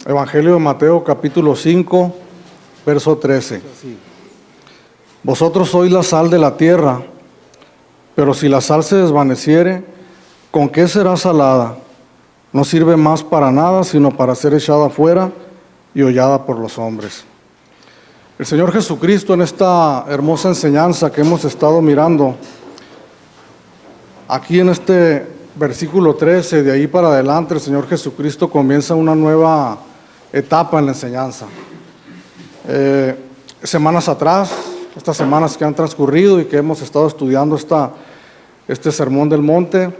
Evangelio de Mateo, capítulo 5, verso 13. Vosotros sois la sal de la tierra, pero si la sal se desvaneciere, ¿con qué será salada? No sirve más para nada, sino para ser echada afuera y hollada por los hombres. El Señor Jesucristo, en esta hermosa enseñanza que hemos estado mirando, aquí en este versículo 13, de ahí para adelante, el Señor Jesucristo comienza una nueva etapa en la enseñanza. Semanas atrás, estas semanas que han transcurrido y que hemos estado estudiando este sermón del monte,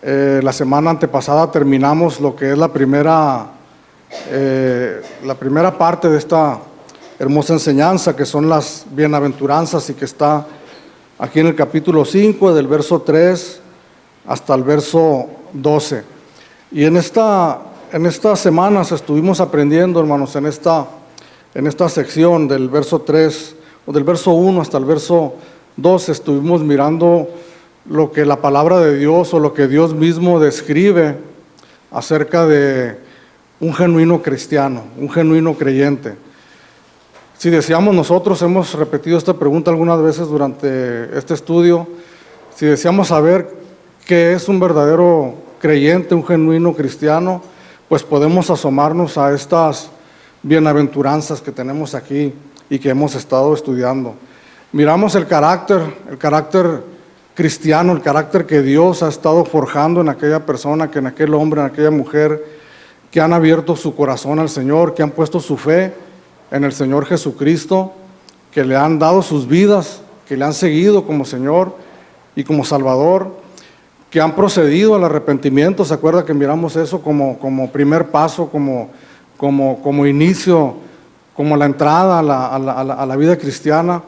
la semana antepasada terminamos lo que es la primera parte de esta hermosa enseñanza, que son las bienaventuranzas, y que está aquí en el capítulo 5, del verso 3 hasta el verso 12. Y en estas semanas estuvimos aprendiendo, hermanos, en esta sección del verso 3, o del verso 1 hasta el verso 12, estuvimos mirando lo que la palabra de Dios, o lo que Dios mismo describe acerca de un genuino cristiano, un genuino creyente. Si deseamos, nosotros hemos repetido esta pregunta algunas veces durante este estudio, si deseamos saber qué es un verdadero creyente, un genuino cristiano, pues podemos asomarnos a estas bienaventuranzas que tenemos aquí y que hemos estado estudiando. Miramos el carácter cristiano, el carácter que Dios ha estado forjando en aquella persona, en aquel hombre, en aquella mujer, que han abierto su corazón al Señor, que han puesto su fe en el Señor Jesucristo, que le han dado sus vidas, que le han seguido como Señor y como Salvador, que han procedido al arrepentimiento. ¿Se acuerda que miramos eso como primer paso, como inicio, como la entrada a la vida cristiana?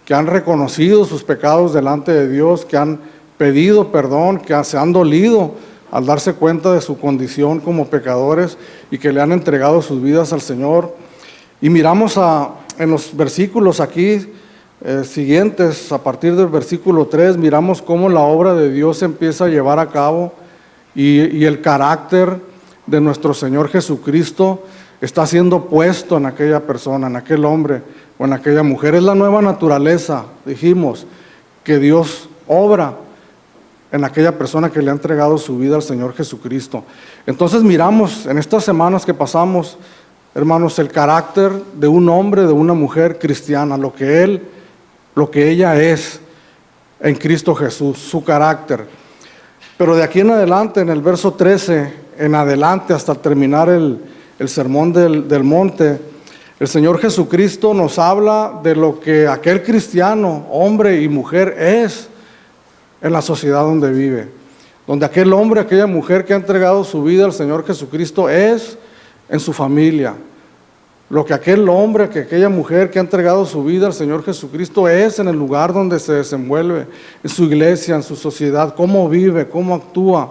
Que han reconocido sus pecados delante de Dios, que han pedido perdón, que se han dolido al darse cuenta de su condición como pecadores y que le han entregado sus vidas al Señor. Y miramos en los versículos aquí siguientes, a partir del versículo 3, miramos cómo la obra de Dios se empieza a llevar a cabo y el carácter de nuestro Señor Jesucristo está siendo puesto en aquella persona, en aquel hombre o en aquella mujer. Es la nueva naturaleza, dijimos, que Dios obra en aquella persona que le ha entregado su vida al Señor Jesucristo. Entonces miramos en estas semanas que pasamos, hermanos, el carácter de un hombre, de una mujer cristiana, lo que ella es en Cristo Jesús, su carácter. Pero de aquí en adelante, en el verso 13, en adelante hasta terminar el sermón del monte, el Señor Jesucristo nos habla de lo que aquel cristiano, hombre y mujer, es en la sociedad donde vive. Donde aquel hombre, aquella mujer que ha entregado su vida al Señor Jesucristo es en su familia. Lo que aquel hombre, que aquella mujer que ha entregado su vida al Señor Jesucristo es en el lugar donde se desenvuelve, en su iglesia, en su sociedad, cómo vive, cómo actúa,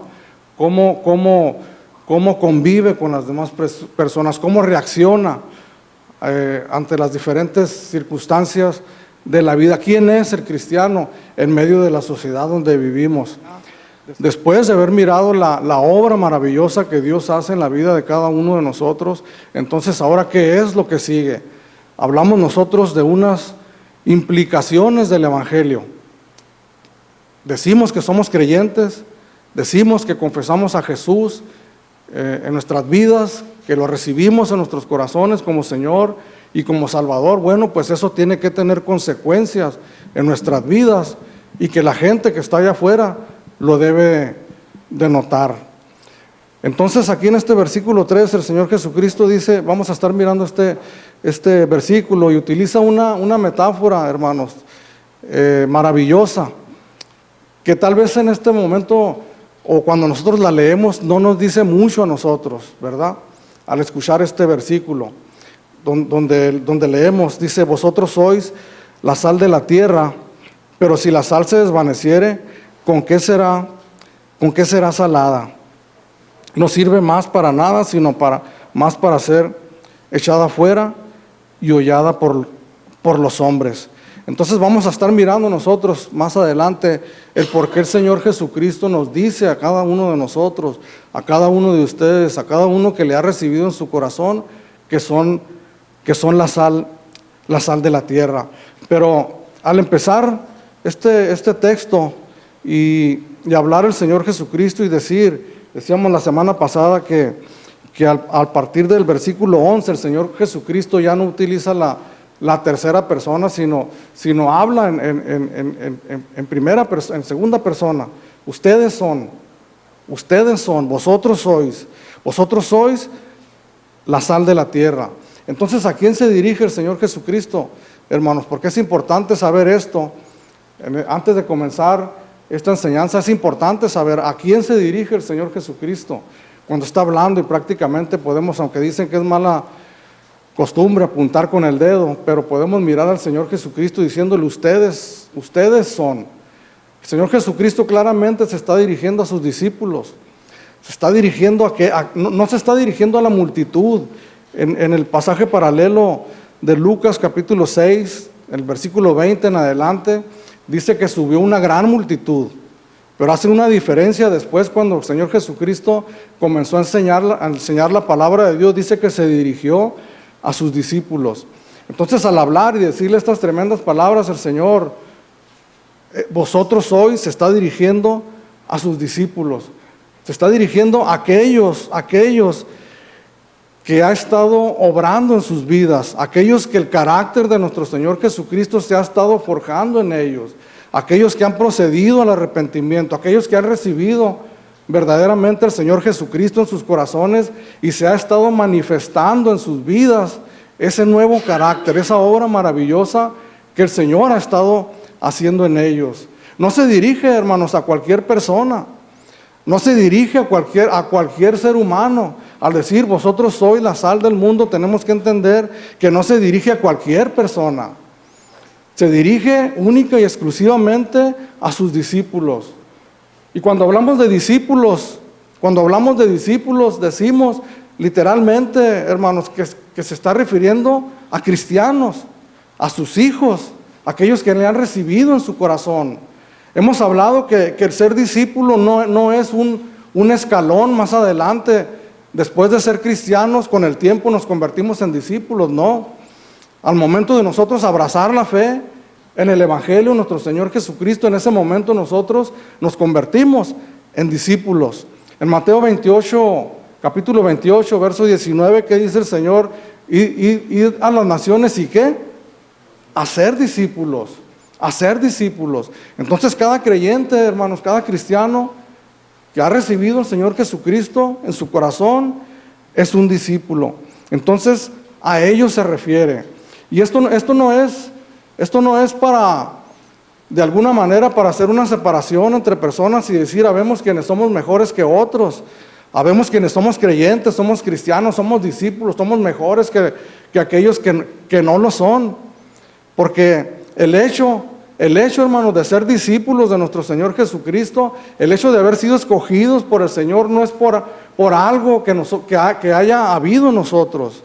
cómo convive con las demás personas, cómo reacciona ante las diferentes circunstancias de la vida. ¿Quién es el cristiano en medio de la sociedad donde vivimos? Después de haber mirado la obra maravillosa que Dios hace en la vida de cada uno de nosotros, entonces ahora, ¿qué es lo que sigue? Hablamos nosotros de unas implicaciones del Evangelio. Decimos que somos creyentes, decimos que confesamos a Jesús en nuestras vidas, que lo recibimos en nuestros corazones como Señor y como Salvador. Bueno, pues eso tiene que tener consecuencias en nuestras vidas y que la gente que está allá afuera lo debe de notar. Entonces aquí en este versículo 3 el Señor Jesucristo dice, vamos a estar mirando este versículo, y utiliza una metáfora, hermanos, maravillosa, que tal vez en este momento o cuando nosotros la leemos no nos dice mucho a nosotros, ¿verdad? Al escuchar este versículo donde leemos, dice, vosotros sois la sal de la tierra, pero si la sal se desvaneciere, ¿con qué será salada? No sirve más para nada, sino más para ser echada afuera y hollada por los hombres. Entonces vamos a estar mirando nosotros más adelante el por qué el Señor Jesucristo nos dice a cada uno de nosotros, a cada uno de ustedes, a cada uno que le ha recibido en su corazón, que son la sal de la tierra. Pero al empezar este texto y hablar el Señor Jesucristo y decíamos la semana pasada que al partir del versículo 11 el Señor Jesucristo ya no utiliza la tercera persona, sino habla en primera persona, en segunda persona. Ustedes son, vosotros sois la sal de la tierra. Entonces, ¿a quién se dirige el Señor Jesucristo, hermanos? Porque es importante saber esto. Antes de comenzar esta enseñanza, es importante saber a quién se dirige el Señor Jesucristo cuando está hablando, y prácticamente podemos, aunque dicen que es mala costumbre apuntar con el dedo, pero podemos mirar al Señor Jesucristo diciéndole, ustedes son. El Señor Jesucristo claramente se está dirigiendo a sus discípulos. Se está dirigiendo no se está dirigiendo a la multitud. En el pasaje paralelo de Lucas capítulo 6, el versículo 20 en adelante, dice que subió una gran multitud. Pero hace una diferencia después cuando el Señor Jesucristo comenzó a enseñar la palabra de Dios, dice que se dirigió a sus discípulos. Entonces, al hablar y decirle estas tremendas palabras, el Señor, vosotros sois, se está dirigiendo a sus discípulos. Se está dirigiendo a aquellos que ha estado obrando en sus vidas, aquellos que el carácter de nuestro Señor Jesucristo se ha estado forjando en ellos, aquellos que han procedido al arrepentimiento, aquellos que han recibido verdaderamente al Señor Jesucristo en sus corazones y se ha estado manifestando en sus vidas ese nuevo carácter, esa obra maravillosa que el Señor ha estado haciendo en ellos. No se dirige, hermanos, a cualquier persona, no se dirige a cualquier ser humano. Al decir vosotros sois la sal del mundo, tenemos que entender que no se dirige a cualquier persona, se dirige única y exclusivamente a sus discípulos. Y cuando hablamos de discípulos, decimos literalmente, hermanos, que se está refiriendo a cristianos, a sus hijos, aquellos que le han recibido en su corazón. Hemos hablado que el ser discípulo no es un escalón más adelante. Después de ser cristianos, con el tiempo nos convertimos en discípulos, no. Al momento de nosotros abrazar la fe en el Evangelio de nuestro Señor Jesucristo, en ese momento nosotros nos convertimos en discípulos. En Mateo 28, capítulo 28, verso 19, ¿qué dice el Señor? Ir a las naciones y ¿qué? A ser discípulos, a ser discípulos. Entonces cada creyente, hermanos, cada cristiano que ha recibido al Señor Jesucristo en su corazón es un discípulo. Entonces a ellos se refiere. Y esto no es para, de alguna manera, para hacer una separación entre personas y decir, habemos quienes somos mejores que otros, habemos quienes somos creyentes, somos cristianos, somos discípulos, somos mejores que aquellos que no lo son. Porque el hecho, hermanos, de ser discípulos de nuestro Señor Jesucristo, el hecho de haber sido escogidos por el Señor no es por algo que haya habido en nosotros,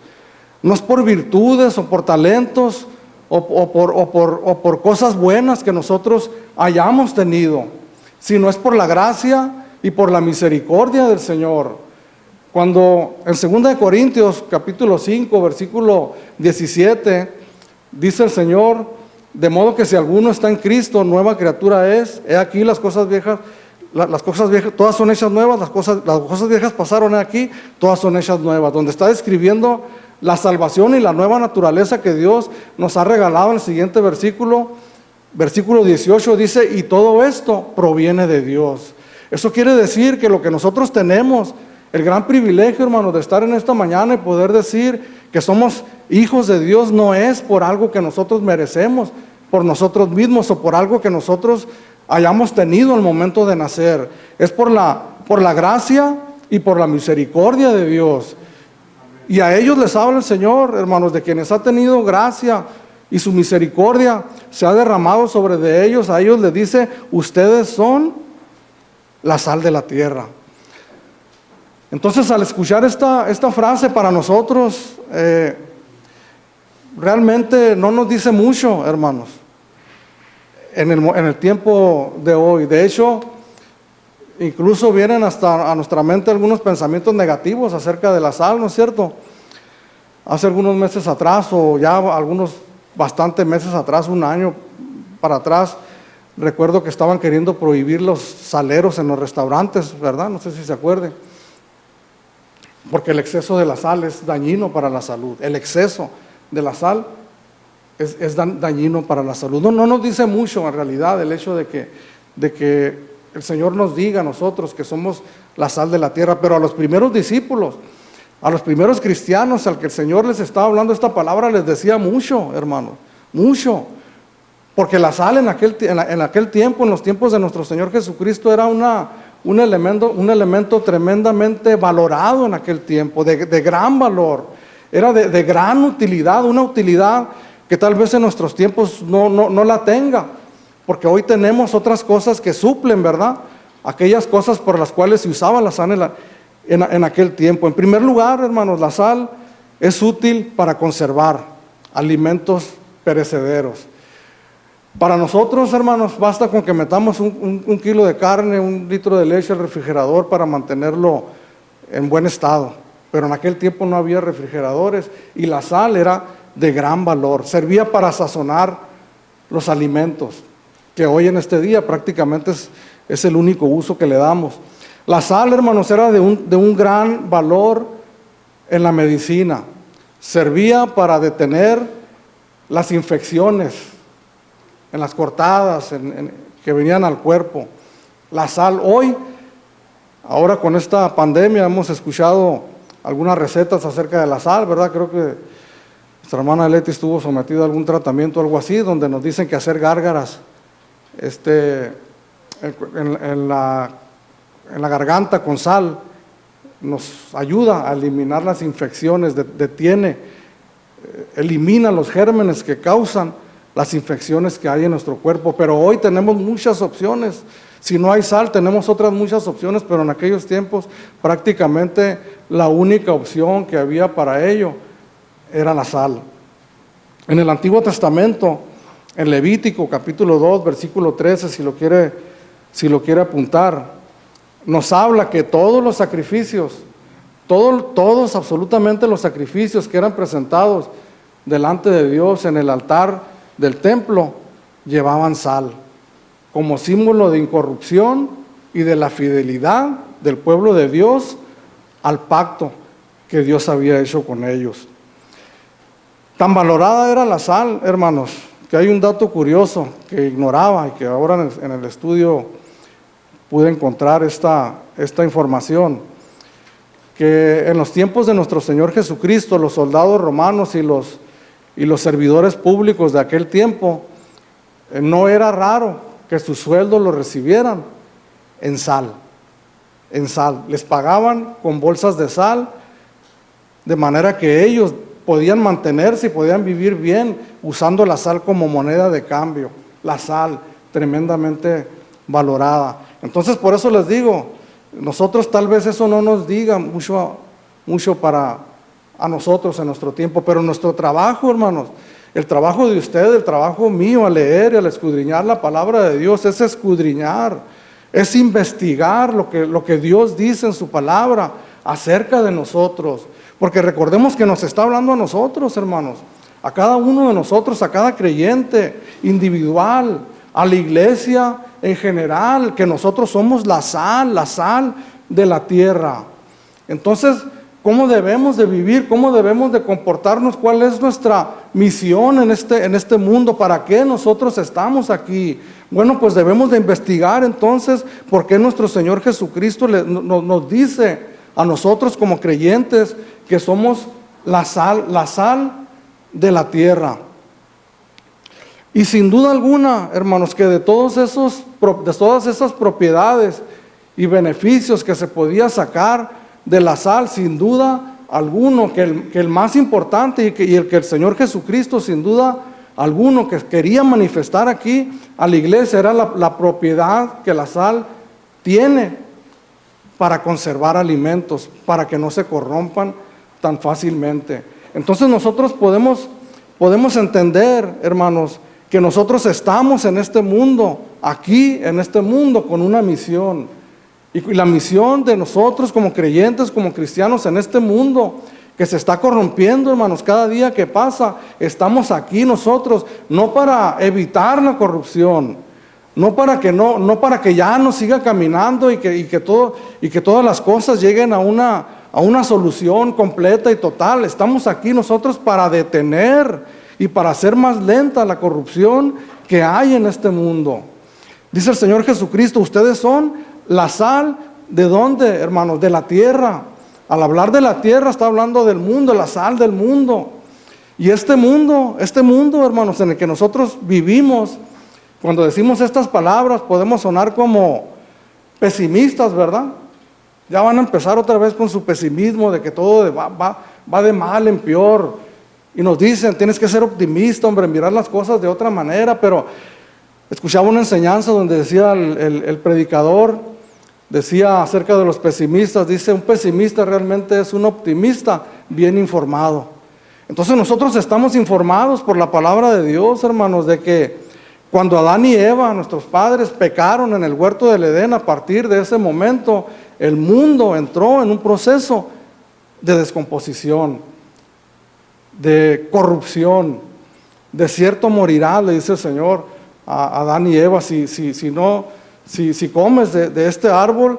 no es por virtudes o por talentos o por cosas buenas que nosotros hayamos tenido, sino es por la gracia y por la misericordia del Señor. Cuando en 2 Corintios capítulo 5 versículo 17 dice el Señor, de modo que si alguno está en Cristo, nueva criatura es, he aquí las cosas viejas, todas son hechas nuevas, las cosas viejas pasaron, he aquí, todas son hechas nuevas, donde está describiendo la salvación y la nueva naturaleza que Dios nos ha regalado. En el siguiente versículo 18 dice, y todo esto proviene de Dios. Eso quiere decir que lo que nosotros tenemos, el gran privilegio, hermanos, de estar en esta mañana y poder decir que somos hijos de Dios, no es por algo que nosotros merecemos, por nosotros mismos o por algo que nosotros hayamos tenido al momento de nacer. Es por la gracia y por la misericordia de Dios. Y a ellos les habla el Señor, hermanos, de quienes ha tenido gracia y su misericordia se ha derramado sobre de ellos. A ellos les dice, ustedes son la sal de la tierra. Entonces, al escuchar esta frase para nosotros, realmente no nos dice mucho, hermanos. en el tiempo de hoy. De hecho, incluso vienen hasta a nuestra mente algunos pensamientos negativos acerca de la sal, ¿no es cierto? Hace algunos meses atrás, o ya algunos bastantes meses atrás, un año para atrás, recuerdo que estaban queriendo prohibir los saleros en los restaurantes, ¿verdad? No sé si se acuerden. Porque el exceso de la sal es dañino para la salud. El exceso de la sal es dañino para la salud. No nos dice mucho en realidad el hecho de que el Señor nos diga a nosotros que somos la sal de la tierra, pero a los primeros discípulos, a los primeros cristianos al que el Señor les estaba hablando esta palabra, les decía mucho, hermanos, mucho. Porque la sal en aquel tiempo, en los tiempos de nuestro Señor Jesucristo, era un elemento tremendamente valorado en aquel tiempo, de gran valor. Era de gran utilidad, una utilidad que tal vez en nuestros tiempos no la tenga. Porque hoy tenemos otras cosas que suplen, ¿verdad? Aquellas cosas por las cuales se usaba la sal en aquel tiempo. En primer lugar, hermanos, la sal es útil para conservar alimentos perecederos. Para nosotros, hermanos, basta con que metamos un kilo de carne, 1 litro de leche al refrigerador para mantenerlo en buen estado. Pero en aquel tiempo no había refrigeradores y la sal era de gran valor. Servía para sazonar los alimentos, que hoy en este día prácticamente es el único uso que le damos. La sal, hermanos, era de un gran valor en la medicina. Servía para detener las infecciones en las cortadas que venían al cuerpo. La sal hoy, ahora con esta pandemia hemos escuchado algunas recetas acerca de la sal, ¿verdad? Creo que nuestra hermana Leti estuvo sometida a algún tratamiento o algo así, donde nos dicen que hacer gárgaras en la garganta con sal nos ayuda a eliminar las infecciones, elimina los gérmenes que causan las infecciones que hay en nuestro cuerpo. Pero hoy tenemos muchas opciones. Si no hay sal, tenemos otras muchas opciones, pero en aquellos tiempos prácticamente la única opción que había para ello era la sal. En el Antiguo Testamento, en Levítico capítulo 2, versículo 13, si lo quiere apuntar, nos habla que todos los sacrificios, todos absolutamente los sacrificios que eran presentados delante de Dios en el altar del templo, llevaban sal, como símbolo de incorrupción y de la fidelidad del pueblo de Dios al pacto que Dios había hecho con ellos. Tan valorada era la sal, hermanos, que hay un dato curioso que ignoraba y que ahora en el estudio pude encontrar esta información, que en los tiempos de nuestro Señor Jesucristo, los soldados romanos y los servidores públicos de aquel tiempo, no era raro que su sueldo lo recibieran en sal. Les pagaban con bolsas de sal, de manera que ellos podían mantenerse y podían vivir bien usando la sal como moneda de cambio. La sal, tremendamente valorada. Entonces, por eso les digo, nosotros tal vez eso no nos diga mucho para a nosotros en nuestro tiempo, pero nuestro trabajo, hermanos, el trabajo de usted, el trabajo mío al leer y al escudriñar la palabra de Dios, es escudriñar, es investigar lo que Dios dice en su palabra acerca de nosotros, porque recordemos que nos está hablando a nosotros, hermanos, a cada uno de nosotros, a cada creyente individual, a la iglesia en general, que nosotros somos la sal de la tierra. Entonces, ¿cómo debemos de vivir? ¿Cómo debemos de comportarnos? ¿Cuál es nuestra misión en este mundo? ¿Para qué nosotros estamos aquí? Bueno, pues debemos de investigar entonces por qué nuestro Señor Jesucristo nos dice a nosotros como creyentes que somos la sal de la tierra. Y sin duda alguna, hermanos, que de todas esas propiedades y beneficios que se podía sacar de la sal, sin duda alguno, que el más importante y el que el Señor Jesucristo, sin duda alguno, que quería manifestar aquí a la iglesia, era la propiedad que la sal tiene para conservar alimentos, para que no se corrompan tan fácilmente. Entonces nosotros podemos entender, hermanos, que nosotros estamos en este mundo, aquí en este mundo, con una misión. Y la misión de nosotros como creyentes, como cristianos en este mundo, que se está corrompiendo, hermanos, cada día que pasa, estamos aquí nosotros, no para evitar la corrupción, no para que ya no siga caminando y que todas las cosas lleguen a una solución completa y total. Estamos aquí nosotros para detener y para hacer más lenta la corrupción que hay en este mundo. Dice el Señor Jesucristo, ustedes son la sal, ¿de dónde, hermanos? De la tierra. Al hablar de la tierra está hablando del mundo, la sal del mundo. Y este mundo, hermanos, en el que nosotros vivimos, cuando decimos estas palabras podemos sonar como pesimistas, ¿verdad? Ya van a empezar otra vez con su pesimismo de que todo va de mal en peor. Y nos dicen, tienes que ser optimista, hombre, mirar las cosas de otra manera. Pero escuchaba una enseñanza donde decía el predicador, decía acerca de los pesimistas, dice, un pesimista realmente es un optimista bien informado. Entonces nosotros estamos informados por la palabra de Dios, hermanos, de que cuando Adán y Eva, nuestros padres, pecaron en el huerto del Edén, a partir de ese momento, el mundo entró en un proceso de descomposición, de corrupción. De cierto morirá, le dice el Señor a Adán y Eva, si comes de este árbol,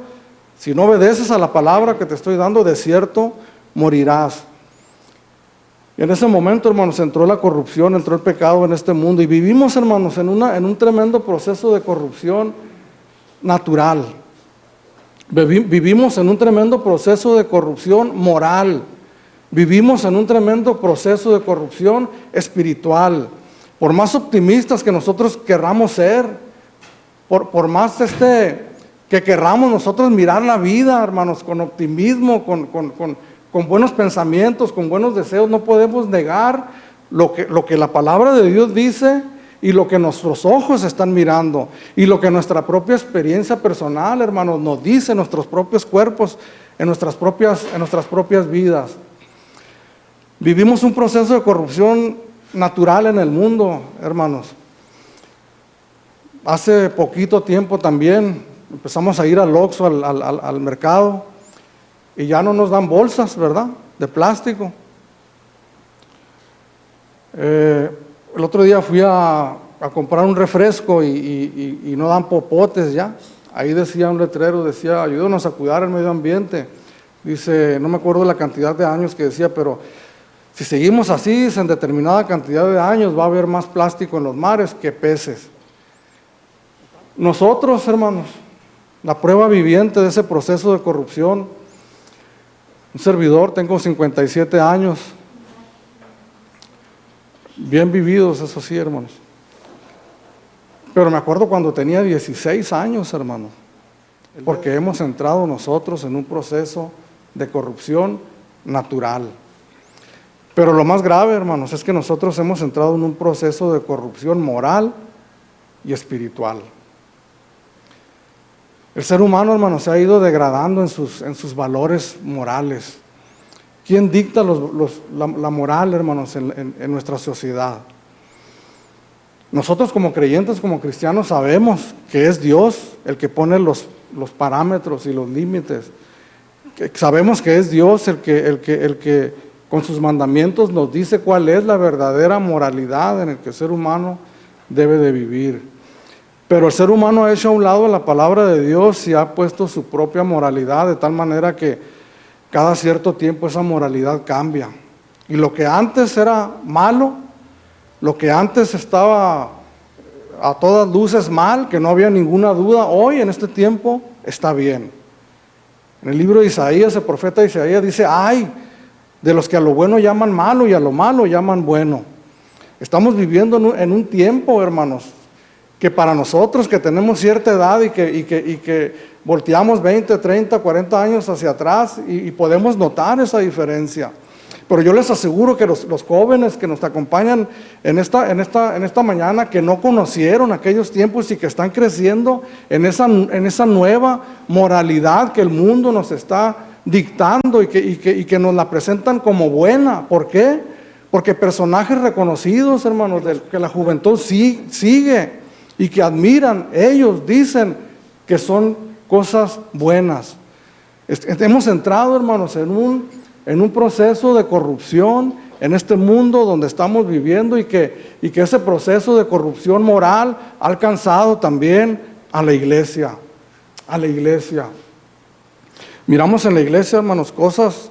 si no obedeces a la palabra que te estoy dando, de cierto morirás. Y en ese momento, hermanos, entró la corrupción, entró el pecado en este mundo. Y vivimos, hermanos, en un tremendo proceso de corrupción natural. Vivimos en un tremendo proceso de corrupción moral. Vivimos en un tremendo proceso de corrupción espiritual. Por más optimistas que nosotros querramos ser, por más que querramos nosotros mirar la vida, hermanos, con optimismo, con buenos pensamientos, con buenos deseos, no podemos negar lo que la palabra de Dios dice y lo que nuestros ojos están mirando y lo que nuestra propia experiencia personal, hermanos, nos dice, nuestros propios cuerpos, en nuestras propias vidas. Vivimos un proceso de corrupción natural en el mundo, hermanos. Hace poquito tiempo también empezamos a ir al Oxxo, al mercado, y ya no nos dan bolsas, ¿verdad?, de plástico. El otro día fui a comprar un refresco y no dan popotes ya. Ahí decía un letrero, decía, ayúdanos a cuidar el medio ambiente. Dice, no me acuerdo la cantidad de años que decía, pero si seguimos así, en determinada cantidad de años va a haber más plástico en los mares que peces. Nosotros, hermanos, la prueba viviente de ese proceso de corrupción, un servidor, tengo 57 años, bien vividos, eso sí, hermanos. Pero me acuerdo cuando tenía 16 años, hermanos, porque hemos entrado nosotros en un proceso de corrupción natural. Pero lo más grave, hermanos, es que nosotros hemos entrado en un proceso de corrupción moral y espiritual. El ser humano, hermanos, se ha ido degradando en sus valores morales. ¿Quién dicta la moral, hermanos, en nuestra sociedad? Nosotros como creyentes, como cristianos, sabemos que es Dios el que pone los parámetros y los límites. Sabemos que es Dios el que con sus mandamientos nos dice cuál es la verdadera moralidad en el que el ser humano debe de vivir. Pero el ser humano ha hecho a un lado la palabra de Dios y ha puesto su propia moralidad, de tal manera que cada cierto tiempo esa moralidad cambia. Y lo que antes era malo, lo que antes estaba a todas luces mal, que no había ninguna duda, hoy en este tiempo está bien. En el libro de Isaías, el profeta Isaías dice, ¡ay! De los que a lo bueno llaman malo y a lo malo llaman bueno. Estamos viviendo en un tiempo, hermanos, que para nosotros que tenemos cierta edad y que volteamos 20, 30, 40 años hacia atrás y podemos notar esa diferencia. Pero yo les aseguro que los jóvenes que nos acompañan en esta mañana, que no conocieron aquellos tiempos y que están creciendo en esa nueva moralidad que el mundo nos está dictando y que nos la presentan como buena. ¿Por qué? Porque personajes reconocidos, hermanos, que la juventud sigue y que admiran, ellos dicen que son cosas buenas. Hemos entrado, hermanos, en un proceso de corrupción en este mundo donde estamos viviendo y que ese proceso de corrupción moral ha alcanzado también a la iglesia. A la iglesia. Miramos en la iglesia, hermanos, cosas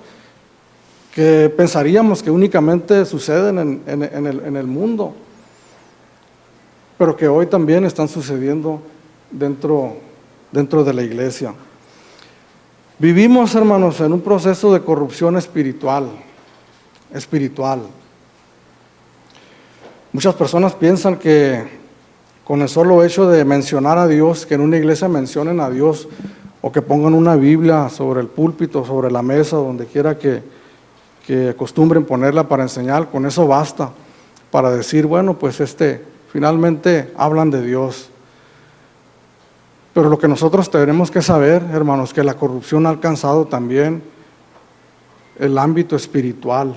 que pensaríamos que únicamente suceden en el mundo, pero que hoy también están sucediendo dentro de la iglesia. Vivimos, hermanos, en un proceso de corrupción espiritual. Muchas personas piensan que con el solo hecho de mencionar a Dios, que en una iglesia mencionen a Dios, o que pongan una Biblia sobre el púlpito, sobre la mesa, donde quiera que acostumbren ponerla para enseñar, con eso basta para decir, bueno, pues finalmente hablan de Dios. Pero lo que nosotros tenemos que saber, hermanos, que la corrupción ha alcanzado también el ámbito espiritual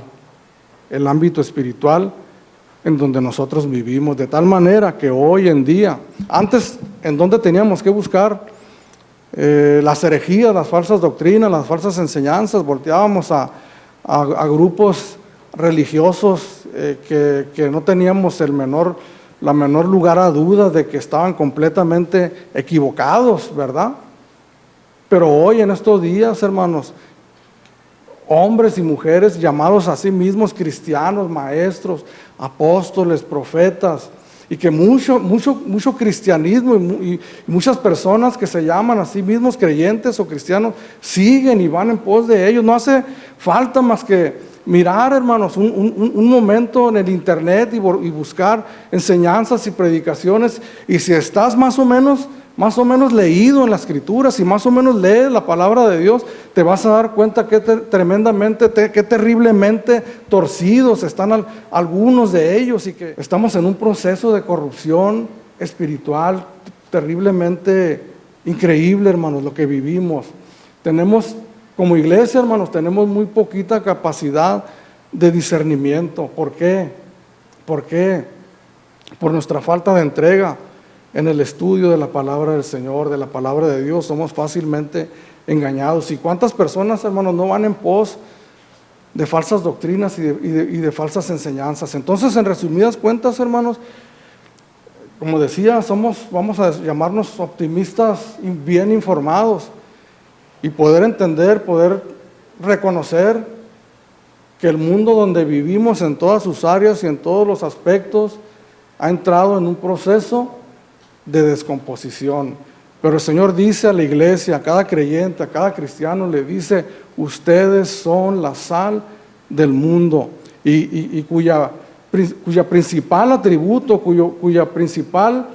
en donde nosotros vivimos, de tal manera que hoy en día, antes, ¿en dónde teníamos que buscar las herejías, las falsas doctrinas, las falsas enseñanzas? Volteábamos a grupos religiosos que no teníamos la menor lugar a dudas de que estaban completamente equivocados, ¿verdad? Pero hoy, en estos días, hermanos, hombres y mujeres llamados a sí mismos cristianos, maestros, apóstoles, profetas, y que mucho cristianismo y muchas personas que se llaman a sí mismos creyentes o cristianos siguen y van en pos de ellos. No hace falta más que mirar, hermanos, un momento en el internet y buscar enseñanzas y predicaciones, y si estás más o menos leído en las Escrituras y más o menos lees la palabra de Dios, te vas a dar cuenta que qué terriblemente torcidos están algunos de ellos, y que estamos en un proceso de corrupción espiritual terriblemente increíble, hermanos, lo que vivimos. Como iglesia, hermanos, tenemos muy poquita capacidad de discernimiento. ¿Por qué? ¿Por qué? Por nuestra falta de entrega en el estudio de la palabra del Señor, de la palabra de Dios. Somos fácilmente engañados. ¿Y cuántas personas, hermanos, no van en pos de falsas doctrinas y de falsas enseñanzas? Entonces, en resumidas cuentas, hermanos, como decía, vamos a llamarnos optimistas bien informados, y poder entender, poder reconocer que el mundo donde vivimos en todas sus áreas y en todos los aspectos ha entrado en un proceso de descomposición. Pero el Señor dice a la iglesia, a cada creyente, a cada cristiano, le dice: ustedes son la sal del mundo, y cuya principal atributo, cuya principal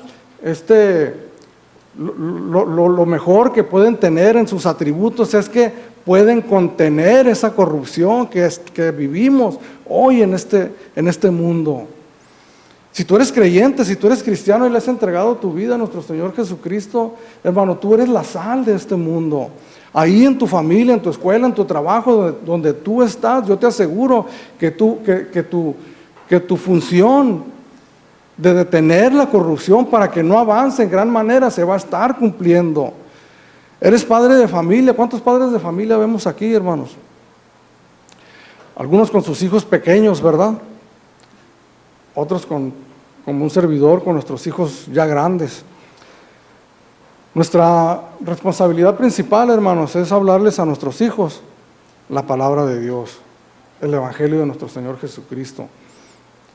lo mejor que pueden tener en sus atributos es que pueden contener esa corrupción que vivimos hoy en este mundo. Si tú eres creyente, si tú eres cristiano y le has entregado tu vida a nuestro Señor Jesucristo, hermano, tú eres la sal de este mundo. Ahí en tu familia, en tu escuela, en tu trabajo, donde tú estás, yo te aseguro que tu función de detener la corrupción para que no avance en gran manera se va a estar cumpliendo. Eres padre de familia. ¿Cuántos padres de familia vemos aquí, hermanos? Algunos con sus hijos pequeños, ¿verdad? Otros como un servidor, con nuestros hijos ya grandes. Nuestra responsabilidad principal, hermanos, es hablarles a nuestros hijos la palabra de Dios, el evangelio de nuestro Señor Jesucristo.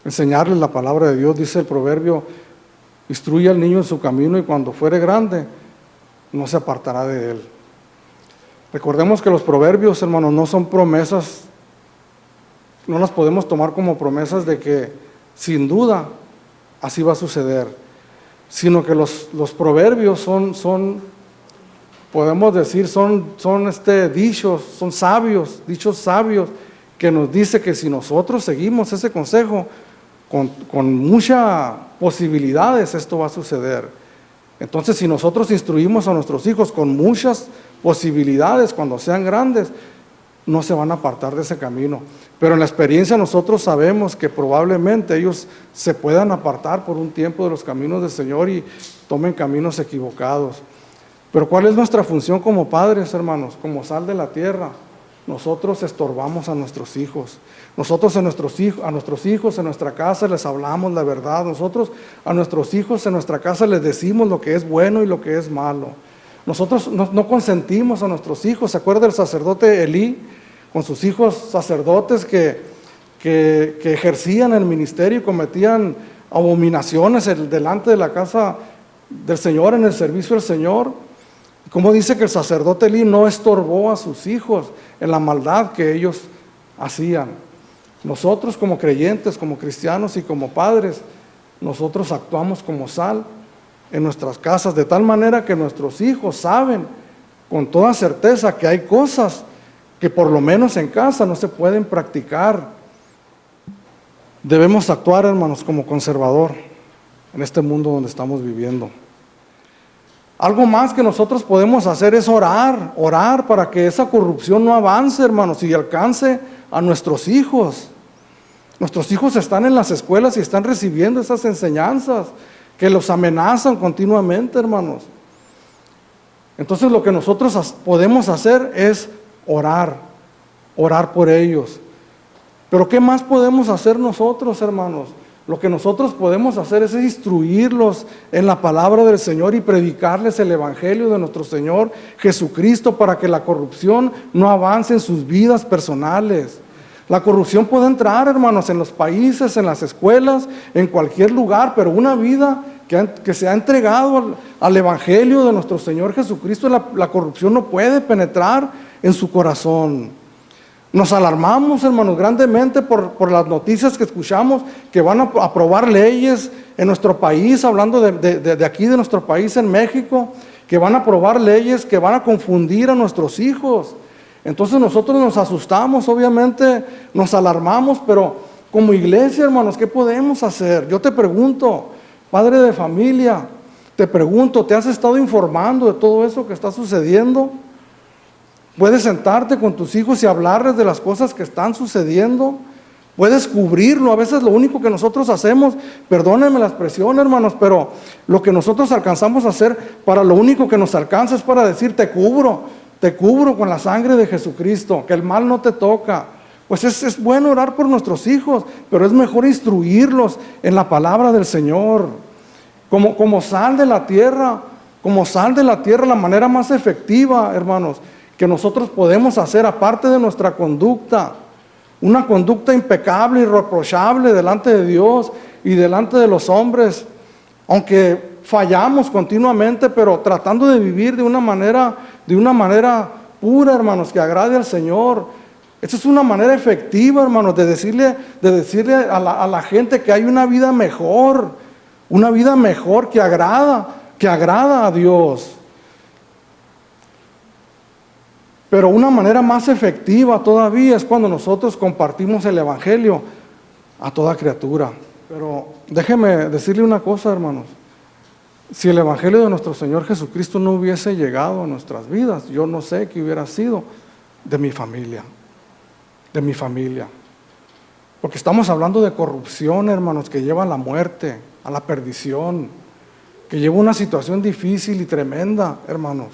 Enseñarles la palabra de Dios. Dice el proverbio: instruye al niño en su camino, y cuando fuere grande no se apartará de él. Recordemos que los proverbios, hermanos, no son promesas, no las podemos tomar como promesas de que sin duda así va a suceder, sino que los proverbios podemos decir, son dichos, son sabios, dichos sabios, que nos dice que si nosotros seguimos ese consejo, con muchas posibilidades esto va a suceder. Entonces, si nosotros instruimos a nuestros hijos con muchas posibilidades, cuando sean grandes, no se van a apartar de ese camino. Pero en la experiencia nosotros sabemos que probablemente ellos se puedan apartar por un tiempo de los caminos del Señor y tomen caminos equivocados. Pero ¿cuál es nuestra función como padres, hermanos? Como sal de la tierra. Nosotros estorbamos a nuestros hijos. Nosotros a nuestros hijos en nuestra casa les hablamos la verdad. Nosotros a nuestros hijos en nuestra casa les decimos lo que es bueno y lo que es malo. Nosotros no consentimos a nuestros hijos. ¿Se acuerda del sacerdote Elí con sus hijos sacerdotes que ejercían el ministerio y cometían abominaciones delante de la casa del Señor, en el servicio del Señor? Como dice que el sacerdote Elí no estorbó a sus hijos en la maldad que ellos hacían. Nosotros como creyentes, como cristianos y como padres, nosotros actuamos como sal en nuestras casas, de tal manera que nuestros hijos saben con toda certeza que hay cosas que por lo menos en casa no se pueden practicar. Debemos actuar, hermanos, como conservador en este mundo donde estamos viviendo. Algo más que nosotros podemos hacer es orar para que esa corrupción no avance, hermanos, y alcance a nuestros hijos. Nuestros hijos están en las escuelas y están recibiendo esas enseñanzas que los amenazan continuamente, hermanos. Entonces lo que nosotros podemos hacer es orar por ellos. Pero ¿qué más podemos hacer nosotros, hermanos? Lo que nosotros podemos hacer es instruirlos en la palabra del Señor y predicarles el Evangelio de nuestro Señor Jesucristo para que la corrupción no avance en sus vidas personales. La corrupción puede entrar, hermanos, en los países, en las escuelas, en cualquier lugar, pero una vida que se ha entregado al Evangelio de nuestro Señor Jesucristo, la corrupción no puede penetrar en su corazón. Nos alarmamos, hermanos, grandemente por las noticias que escuchamos que van a aprobar leyes en nuestro país, hablando de aquí, de nuestro país en México, que van a aprobar leyes que van a confundir a nuestros hijos. Entonces nosotros nos asustamos, obviamente nos alarmamos, pero como iglesia, hermanos, ¿qué podemos hacer? Yo te pregunto, padre de familia, te pregunto, ¿te has estado informando de todo eso que está sucediendo? ¿Puedes sentarte con tus hijos y hablarles de las cosas que están sucediendo? Puedes cubrirlo. A veces lo único que nosotros hacemos, perdónenme la expresión, hermanos, pero lo que nosotros alcanzamos a hacer, para lo único que nos alcanza es para decir, te cubro con la sangre de Jesucristo, que el mal no te toca. Pues es bueno orar por nuestros hijos, pero es mejor instruirlos en la palabra del Señor. Como sal de la tierra, la manera más efectiva, hermanos, que nosotros podemos hacer, aparte de nuestra conducta, una conducta impecable y irreprochable delante de Dios y delante de los hombres, aunque fallamos continuamente, pero tratando de vivir de una manera pura, hermanos, que agrade al Señor. Esa es una manera efectiva, hermanos, de decirle a la gente que hay una vida mejor que agrada a Dios. Pero una manera más efectiva todavía es cuando nosotros compartimos el Evangelio a toda criatura. Pero déjeme decirle una cosa, hermanos. Si el Evangelio de nuestro Señor Jesucristo no hubiese llegado a nuestras vidas, yo no sé qué hubiera sido de mi familia. Porque estamos hablando de corrupción, hermanos, que lleva a la muerte, a la perdición, que lleva una situación difícil y tremenda, hermanos.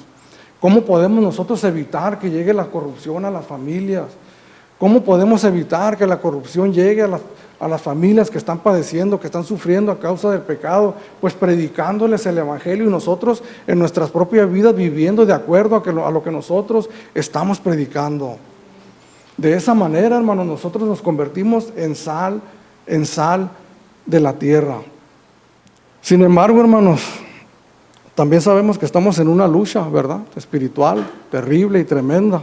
¿Cómo podemos nosotros evitar que llegue la corrupción a las familias? ¿Cómo podemos evitar que la corrupción llegue a las familias que están padeciendo, que están sufriendo a causa del pecado? Pues predicándoles el Evangelio y nosotros en nuestras propias vidas viviendo de acuerdo a lo que nosotros estamos predicando. De esa manera, hermanos, nosotros nos convertimos en sal de la tierra. Sin embargo, hermanos, también sabemos que estamos en una lucha, ¿verdad? Espiritual, terrible y tremenda.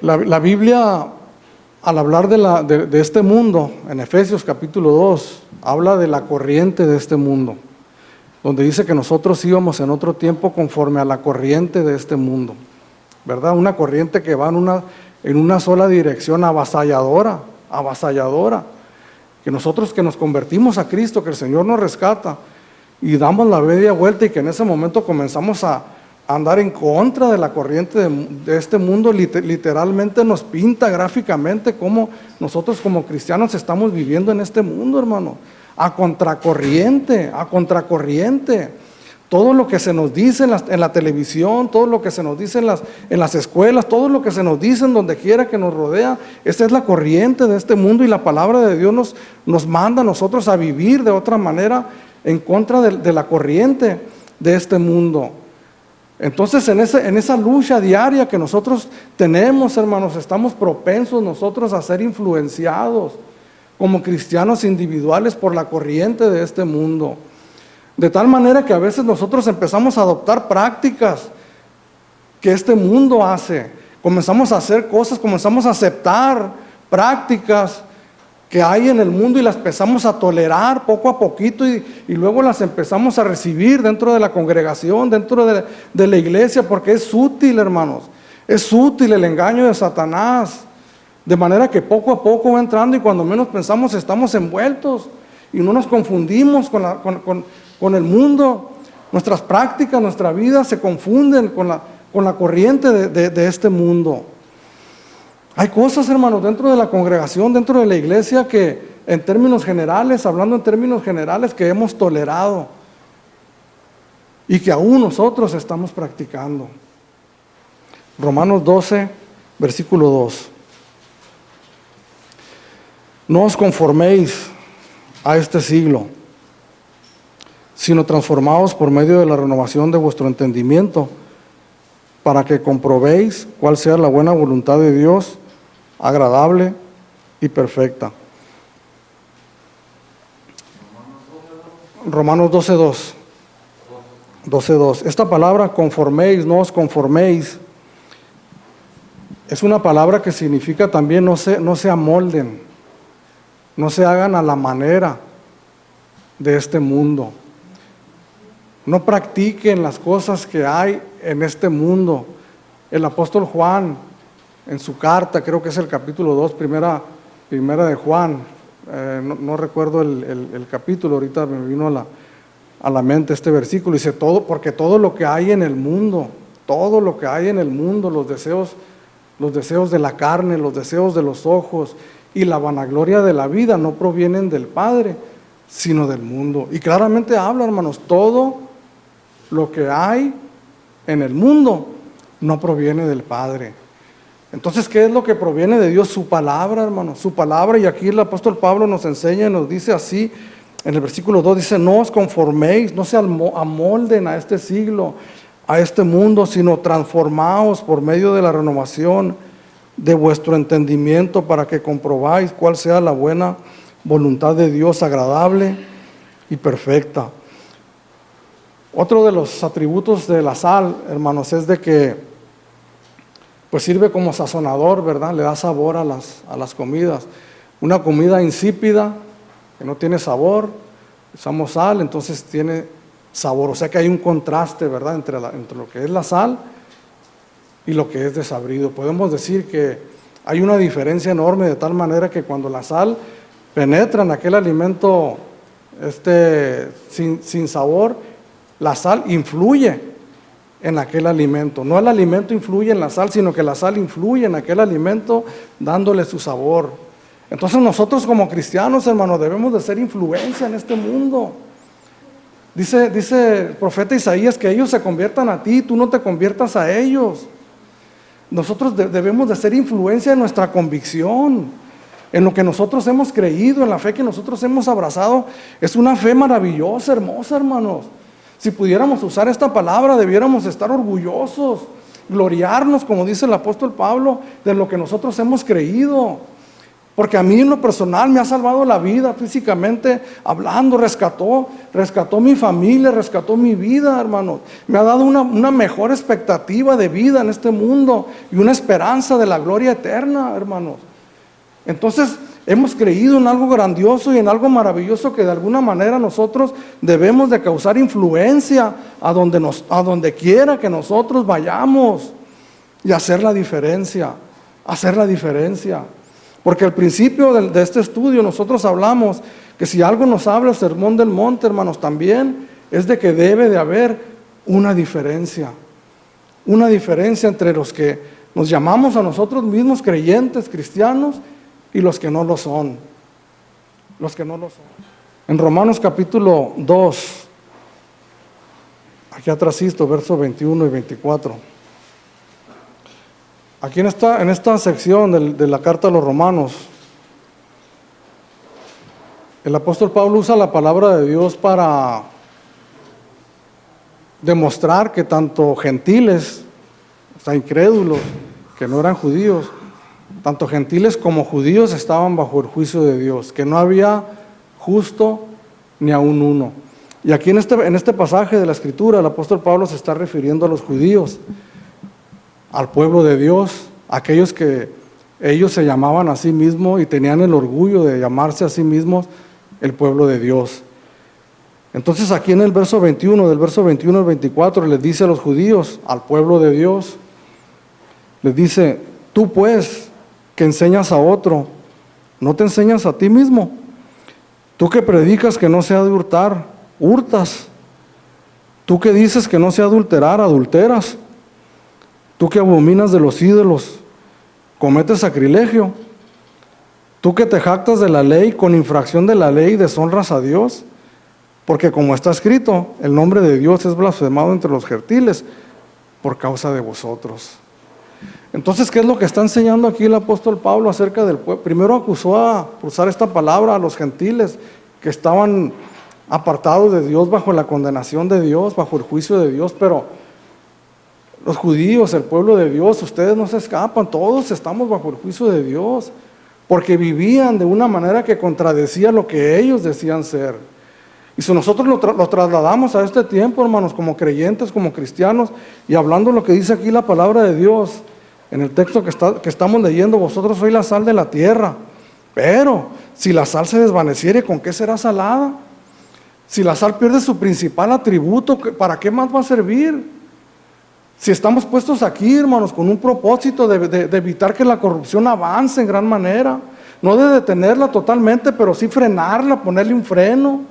La Biblia, al hablar de este mundo, en Efesios capítulo 2, habla de la corriente de este mundo, donde dice que nosotros íbamos en otro tiempo conforme a la corriente de este mundo, ¿verdad? Una corriente que va en una sola dirección, avasalladora. Que nosotros que nos convertimos a Cristo, que el Señor nos rescata y damos la media vuelta y que en ese momento comenzamos a andar en contra de la corriente de este mundo. Literalmente nos pinta gráficamente cómo nosotros como cristianos estamos viviendo en este mundo, hermano. A contracorriente, a contracorriente. Todo lo que se nos dice en la televisión, todo lo que se nos dice en las escuelas, todo lo que se nos dice en donde quiera que nos rodea, esta es la corriente de este mundo, y la palabra de Dios nos manda a nosotros a vivir de otra manera en contra de la corriente de este mundo. Entonces en esa lucha diaria que nosotros tenemos, hermanos, estamos propensos nosotros a ser influenciados como cristianos individuales por la corriente de este mundo. De tal manera que a veces nosotros empezamos a adoptar prácticas que este mundo hace. Comenzamos a hacer cosas, comenzamos a aceptar prácticas que hay en el mundo y las empezamos a tolerar poco a poquito, y luego las empezamos a recibir dentro de la congregación, dentro de la iglesia, porque es útil, hermanos. Es útil el engaño de Satanás. De manera que poco a poco va entrando, y cuando menos pensamos estamos envueltos y no nos confundimos con el mundo. Nuestras prácticas, nuestra vida se confunden con la corriente de este mundo. Hay cosas, hermanos, dentro de la congregación, dentro de la iglesia, que en términos generales, hablando en términos generales, que hemos tolerado y que aún nosotros estamos practicando. Romanos 12, versículo 2. No os conforméis a este siglo, sino transformaos por medio de la renovación de vuestro entendimiento, para que comprobéis cuál sea la buena voluntad de Dios, agradable y perfecta. Romanos 12:2. 12:2. Esta palabra conforméis, no os conforméis, es una palabra que significa también no se amolden, no se hagan a la manera de este mundo. No practiquen las cosas que hay en este mundo. El apóstol Juan, en su carta, creo que es el capítulo 2, primera de Juan, no recuerdo el capítulo, ahorita me vino a la mente este versículo, dice porque todo lo que hay en el mundo, todo lo que hay en el mundo, los deseos de la carne, los deseos de los ojos y la vanagloria de la vida no provienen del Padre, sino del mundo. Y claramente habla, hermanos, todo lo que hay en el mundo no proviene del Padre. Entonces, ¿qué es lo que proviene de Dios? Su palabra, hermanos, su palabra. Y aquí el apóstol Pablo nos enseña y nos dice así, en el versículo 2 dice: no os conforméis, no se amolden a este siglo, a este mundo, sino transformaos por medio de la renovación de vuestro entendimiento, para que comprobáis cuál sea la buena voluntad de Dios, agradable y perfecta. Otro de los atributos de la sal, hermanos, es de que pues sirve como sazonador, ¿verdad? Le da sabor a las comidas. Una comida insípida, que no tiene sabor, usamos sal, entonces tiene sabor. O sea que hay un contraste, ¿verdad?, entre lo que es la sal y lo que es desabrido. Podemos decir que hay una diferencia enorme, de tal manera que cuando la sal penetra en aquel alimento sin sabor, la sal influye en aquel alimento. No el alimento influye en la sal, sino que la sal influye en aquel alimento dándole su sabor. Entonces nosotros como cristianos, hermanos, debemos de ser influencia en este mundo. Dice el profeta Isaías que ellos se conviertan a ti, tú no te conviertas a ellos. Nosotros debemos de ser influencia en nuestra convicción, en lo que nosotros hemos creído, en la fe que nosotros hemos abrazado. Es una fe maravillosa, hermosa, hermanos. Si pudiéramos usar esta palabra, debiéramos estar orgullosos, gloriarnos, como dice el apóstol Pablo, de lo que nosotros hemos creído. Porque a mí en lo personal me ha salvado la vida físicamente hablando, rescató mi familia, rescató mi vida, hermanos. Me ha dado una mejor expectativa de vida en este mundo y una esperanza de la gloria eterna, hermanos. Entonces, hemos creído en algo grandioso y en algo maravilloso que de alguna manera nosotros debemos de causar influencia a donde quiera que nosotros vayamos y hacer la diferencia. Porque al principio de este estudio nosotros hablamos que si algo nos habla el Sermón del Monte, hermanos, también es de que debe de haber una diferencia. una diferencia entre los que nos llamamos a nosotros mismos creyentes, cristianos, y los que no lo son. Los que no lo son. En Romanos capítulo 2, aquí atrásito, versos 21 y 24. Aquí en esta sección de la carta a los Romanos, el apóstol Pablo usa la palabra de Dios para demostrar que tanto gentiles, o sea, incrédulos, que no eran judíos, tanto gentiles como judíos estaban bajo el juicio de Dios, que no había justo ni aun uno. Y aquí en este pasaje de la Escritura, el apóstol Pablo se está refiriendo a los judíos, al pueblo de Dios, aquellos que ellos se llamaban a sí mismos y tenían el orgullo de llamarse a sí mismos el pueblo de Dios. Entonces aquí en el verso 21, del verso 21 al 24, les dice a los judíos, al pueblo de Dios, les dice: tú pues, que enseñas a otro, ¿no te enseñas a ti mismo? Tú que predicas que no se ha de hurtar, hurtas. Tú que dices que no se ha de adulterar, adulteras. Tú que abominas de los ídolos, cometes sacrilegio. Tú que te jactas de la ley, con infracción de la ley deshonras a Dios. Porque como está escrito, el nombre de Dios es blasfemado entre los gentiles por causa de vosotros. Entonces, ¿qué es lo que está enseñando aquí el apóstol Pablo acerca del pueblo? Primero acusó, por usar esta palabra, a los gentiles que estaban apartados de Dios, bajo la condenación de Dios, bajo el juicio de Dios, pero los judíos, el pueblo de Dios, ustedes no se escapan, todos estamos bajo el juicio de Dios, porque vivían de una manera que contradecía lo que ellos decían ser. Y si nosotros lo trasladamos a este tiempo, hermanos, como creyentes, como cristianos, y hablando lo que dice aquí la palabra de Dios, en el texto que estamos leyendo, vosotros sois la sal de la tierra, pero si la sal se desvaneciere, ¿con qué será salada? Si la sal pierde su principal atributo, ¿para qué más va a servir? Si estamos puestos aquí, hermanos, con un propósito de evitar que la corrupción avance en gran manera, no de detenerla totalmente, pero sí frenarla, ponerle un freno,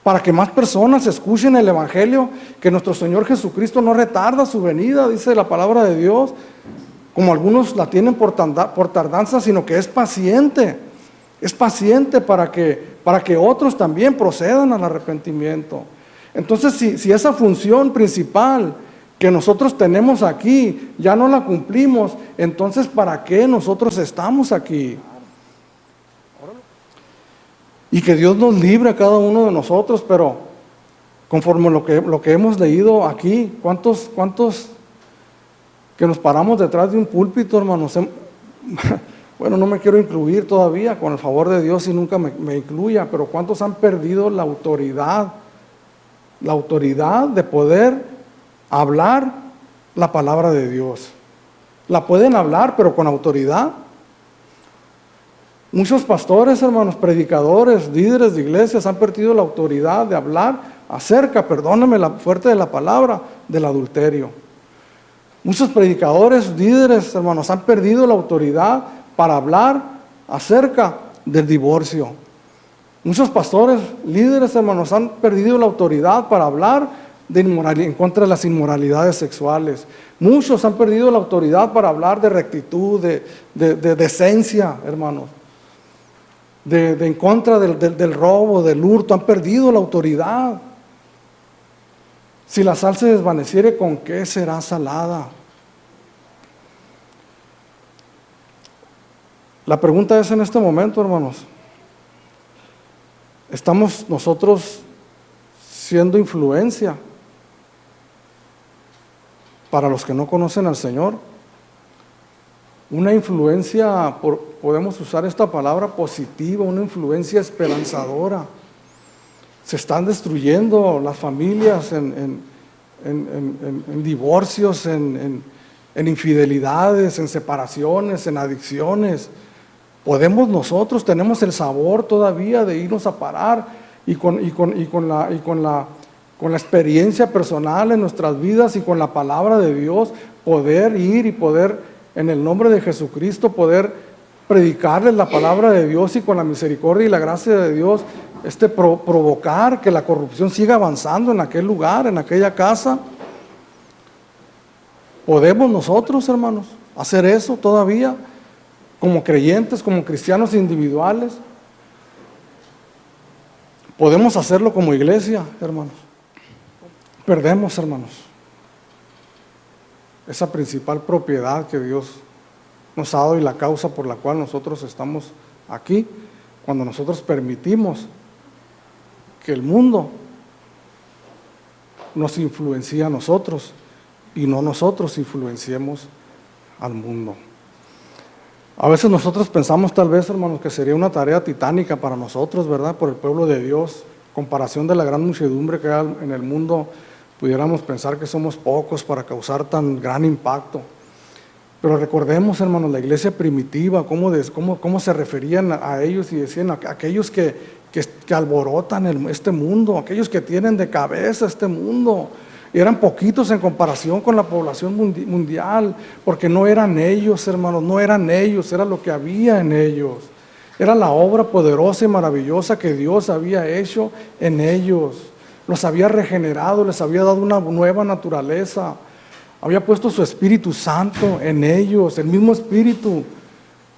para que más personas escuchen el Evangelio, que nuestro Señor Jesucristo no retarda su venida, dice la palabra de Dios, como algunos la tienen por tardanza, sino que es paciente para que otros también procedan al arrepentimiento. Entonces, si esa función principal que nosotros tenemos aquí ya no la cumplimos, entonces ¿para qué nosotros estamos aquí? Y que Dios nos libre a cada uno de nosotros, pero conforme lo que hemos leído aquí, ¿cuántos que nos paramos detrás de un púlpito, hermanos? Bueno, no me quiero incluir todavía, con el favor de Dios, y nunca me incluya, pero ¿cuántos han perdido la autoridad de poder hablar la palabra de Dios? La pueden hablar, pero con autoridad. Muchos pastores, hermanos, predicadores, líderes de iglesias han perdido la autoridad de hablar acerca, perdónenme la fuerte de la palabra, del adulterio. Muchos predicadores, líderes, hermanos, han perdido la autoridad para hablar acerca del divorcio. Muchos pastores, líderes, hermanos, han perdido la autoridad para hablar en contra de las inmoralidades sexuales. Muchos han perdido la autoridad para hablar de rectitud, de decencia, hermanos. En contra del robo, del hurto, han perdido la autoridad. Si la sal se desvaneciere, ¿con qué será salada? La pregunta es en este momento, hermanos, ¿estamos nosotros siendo influencia para los que no conocen al Señor? Una influencia, podemos usar esta palabra positiva, una influencia esperanzadora. Se están destruyendo las familias en divorcios, en infidelidades, en separaciones, en adicciones. Tenemos el sabor todavía de irnos a parar y con la experiencia personal en nuestras vidas y con la palabra de Dios, poder ir y poder, en el nombre de Jesucristo, poder predicarles la palabra de Dios y con la misericordia y la gracia de Dios, provocar que la corrupción siga avanzando en aquel lugar, en aquella casa. ¿Podemos nosotros, hermanos, hacer eso todavía? Como creyentes, como cristianos individuales. ¿Podemos hacerlo como iglesia, hermanos? Perdemos, hermanos, esa principal propiedad que Dios nos ha dado y la causa por la cual nosotros estamos aquí, cuando nosotros permitimos que el mundo nos influencie a nosotros y no nosotros influenciemos al mundo. A veces nosotros pensamos tal vez, hermanos, que sería una tarea titánica para nosotros, ¿verdad? Por el pueblo de Dios, comparación de la gran muchedumbre que hay en el mundo, pudiéramos pensar que somos pocos para causar tan gran impacto. Pero recordemos, hermanos, la iglesia primitiva, cómo se referían a ellos y decían, aquellos que alborotan este mundo, aquellos que tienen de cabeza este mundo. Eran poquitos en comparación con la población mundial, porque no eran ellos, hermanos, no eran ellos, era lo que había en ellos. Era la obra poderosa y maravillosa que Dios había hecho en ellos. Los había regenerado, les había dado una nueva naturaleza. Había puesto su Espíritu Santo en ellos, el mismo Espíritu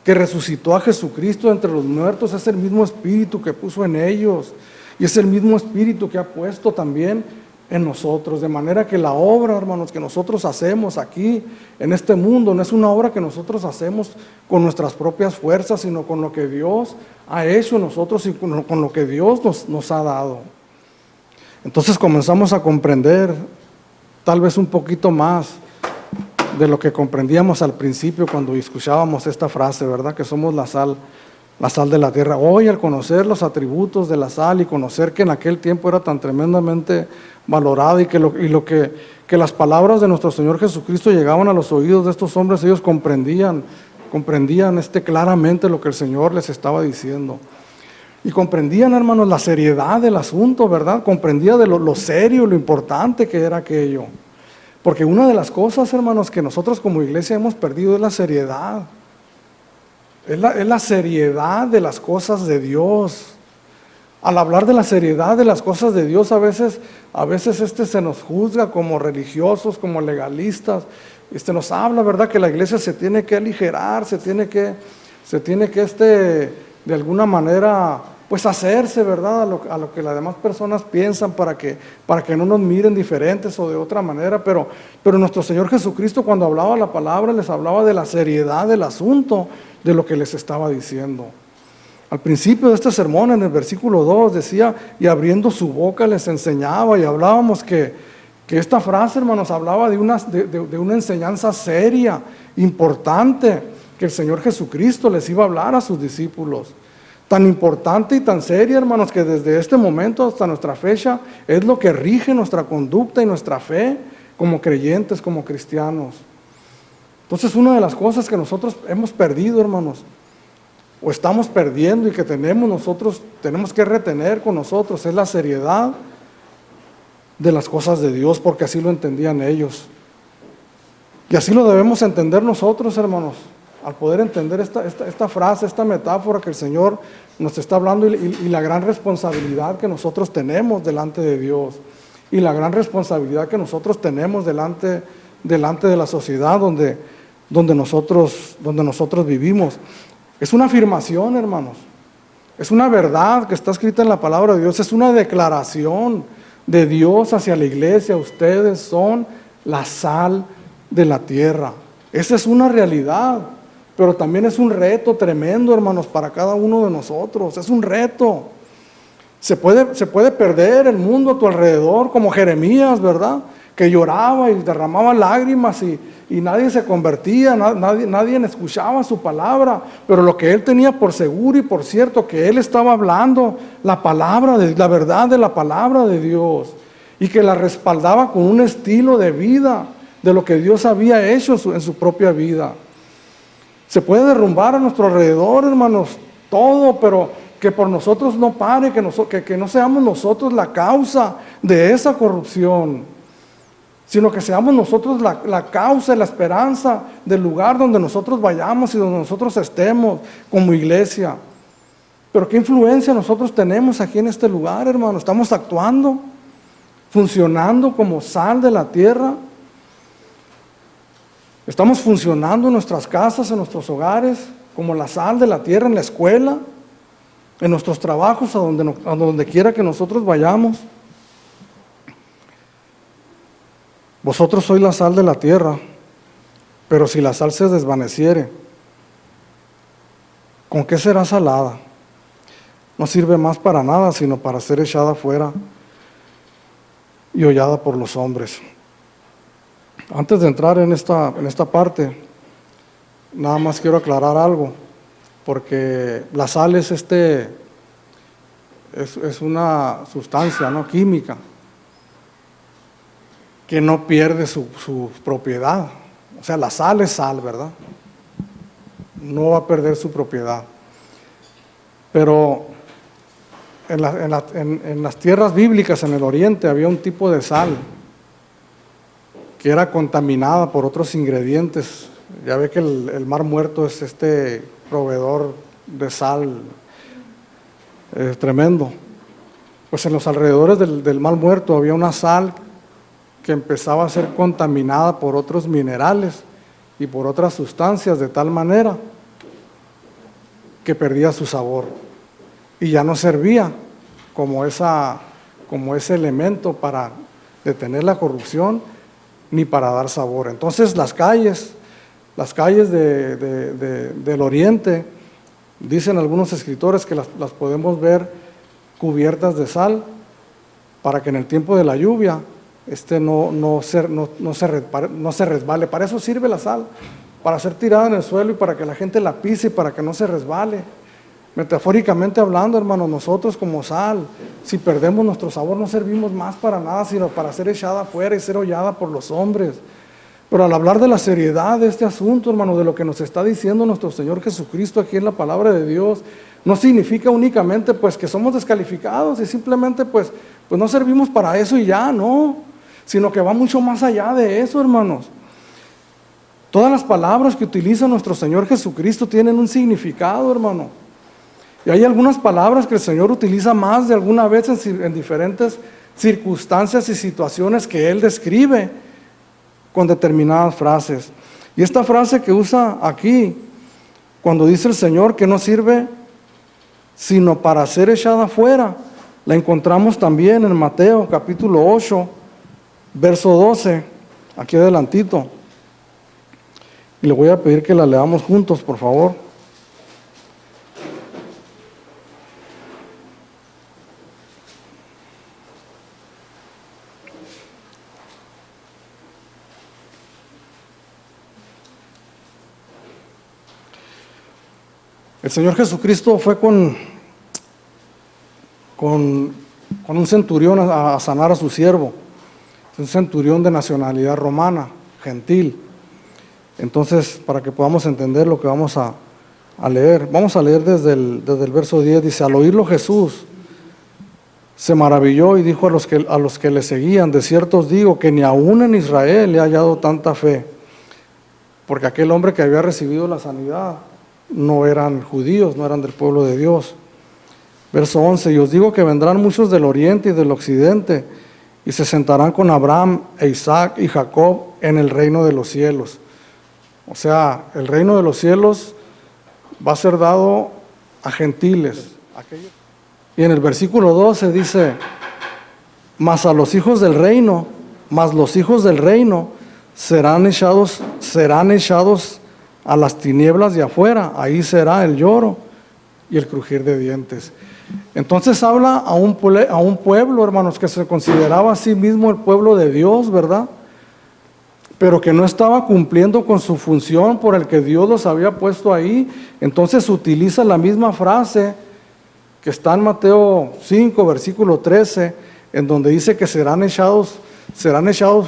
que resucitó a Jesucristo entre los muertos, es el mismo Espíritu que puso en ellos, y es el mismo Espíritu que ha puesto también en nosotros, de manera que la obra, hermanos, que nosotros hacemos aquí, en este mundo, no es una obra que nosotros hacemos con nuestras propias fuerzas, sino con lo que Dios ha hecho en nosotros y con lo que Dios nos ha dado. Entonces comenzamos a comprender tal vez un poquito más de lo que comprendíamos al principio cuando escuchábamos esta frase, ¿verdad? Que somos la sal de la tierra. Hoy, al conocer los atributos de la sal y conocer que en aquel tiempo era tan tremendamente valorado y que las palabras de nuestro Señor Jesucristo llegaban a los oídos de estos hombres, ellos comprendían claramente lo que el Señor les estaba diciendo. Y comprendían, hermanos, la seriedad del asunto, ¿verdad? Comprendían de lo serio, lo importante que era aquello. Porque una de las cosas, hermanos, que nosotros como iglesia hemos perdido es la seriedad. Es la seriedad de las cosas de Dios. Al hablar de la seriedad de las cosas de Dios, a veces se nos juzga como religiosos, como legalistas. Nos habla, ¿verdad?, que la iglesia se tiene que aligerar, se tiene que de alguna manera, pues hacerse, ¿verdad?, a lo que las demás personas piensan para que no nos miren diferentes o de otra manera. Pero nuestro Señor Jesucristo, cuando hablaba la palabra, les hablaba de la seriedad del asunto, de lo que les estaba diciendo. Al principio de este sermón, en el versículo 2, decía, y abriendo su boca les enseñaba, y hablábamos que esta frase, hermanos, hablaba de una enseñanza seria, importante, que el Señor Jesucristo les iba a hablar a sus discípulos. Tan importante y tan seria, hermanos, que desde este momento hasta nuestra fecha es lo que rige nuestra conducta y nuestra fe como creyentes, como cristianos. Entonces, una de las cosas que nosotros hemos perdido, hermanos, o estamos perdiendo y que tenemos que retener con nosotros, es la seriedad de las cosas de Dios, porque así lo entendían ellos. Y así lo debemos entender nosotros, hermanos, al poder entender esta frase, esta metáfora que el Señor nos está hablando y la gran responsabilidad que nosotros tenemos delante de Dios y la gran responsabilidad que nosotros tenemos delante de la sociedad donde nosotros vivimos. Es una afirmación, hermanos, es una verdad que está escrita en la palabra de Dios, es una declaración de Dios hacia la iglesia. Ustedes son la sal de la tierra. Esa es una realidad, pero también es un reto tremendo, hermanos, para cada uno de nosotros. Es un reto. Se puede perder el mundo a tu alrededor, como Jeremías, ¿verdad?, que lloraba y derramaba lágrimas y nadie se convertía, nadie escuchaba su palabra, pero lo que él tenía por seguro y por cierto, que él estaba hablando la verdad de la palabra de Dios, y que la respaldaba con un estilo de vida, de lo que Dios había hecho en su propia vida. Se puede derrumbar a nuestro alrededor, hermanos, todo, pero que por nosotros no pare, que no seamos nosotros la causa de esa corrupción, sino que seamos nosotros la causa y la esperanza del lugar donde nosotros vayamos y donde nosotros estemos como iglesia. Pero ¿qué influencia nosotros tenemos aquí en este lugar, hermano? ¿Estamos actuando, funcionando como sal de la tierra? Estamos funcionando en nuestras casas, en nuestros hogares, como la sal de la tierra, en la escuela, en nuestros trabajos, a donde quiera que nosotros vayamos. Vosotros sois la sal de la tierra, pero si la sal se desvaneciere, ¿con qué será salada? No sirve más para nada, sino para ser echada fuera y hollada por los hombres. Antes de entrar en esta parte, nada más quiero aclarar algo, porque la sal es una sustancia, ¿no?, química, que no pierde su propiedad. O sea, la sal es sal, ¿verdad? No va a perder su propiedad. Pero en las tierras bíblicas, en el oriente, había un tipo de sal que era contaminada por otros ingredientes. Ya ve que el Mar Muerto es proveedor de sal tremendo. Pues en los alrededores del Mar Muerto había una sal que empezaba a ser contaminada por otros minerales y por otras sustancias, de tal manera que perdía su sabor y ya no servía como ese elemento para detener la corrupción ni para dar sabor. Entonces las calles del oriente, dicen algunos escritores que las podemos ver cubiertas de sal para que en el tiempo de la lluvia no se resbale. Para eso sirve la sal, para ser tirada en el suelo y para que la gente la pise y para que no se resbale. Metafóricamente hablando, hermanos, nosotros como sal, si perdemos nuestro sabor, no servimos más para nada, sino para ser echada afuera y ser hollada por los hombres. Pero al hablar de la seriedad de este asunto, hermano, de lo que nos está diciendo nuestro Señor Jesucristo aquí en la palabra de Dios, no significa únicamente pues que somos descalificados y simplemente pues no servimos para eso y ya, no, sino que va mucho más allá de eso, hermanos. Todas las palabras que utiliza nuestro Señor Jesucristo tienen un significado, hermano. Y hay algunas palabras que el Señor utiliza más de alguna vez en diferentes circunstancias y situaciones que Él describe con determinadas frases. Y esta frase que usa aquí, cuando dice el Señor que no sirve sino para ser echada fuera, la encontramos también en Mateo capítulo 8, verso 12, aquí adelantito. Y le voy a pedir que la leamos juntos, por favor. El Señor Jesucristo fue con un centurión a sanar a su siervo, un centurión de nacionalidad romana, gentil. Entonces, para que podamos entender lo que vamos a leer, vamos a leer desde el verso 10, dice: al oírlo Jesús se maravilló y dijo a los que le seguían: de cierto os digo que ni aún en Israel he hallado tanta fe. Porque aquel hombre que había recibido la sanidad no eran judíos, no eran del pueblo de Dios. Verso 11, y os digo que vendrán muchos del oriente y del occidente, y se sentarán con Abraham e Isaac y Jacob en el reino de los cielos. O sea, el reino de los cielos va a ser dado a gentiles. Y en el versículo 12 dice: mas los hijos del reino serán echados a las tinieblas de afuera, ahí será el lloro y el crujir de dientes. Entonces habla a un pueblo, hermanos, que se consideraba a sí mismo el pueblo de Dios, ¿verdad? Pero que no estaba cumpliendo con su función por el que Dios los había puesto ahí. Entonces utiliza la misma frase que está en Mateo 5, versículo 13, en donde dice que serán echados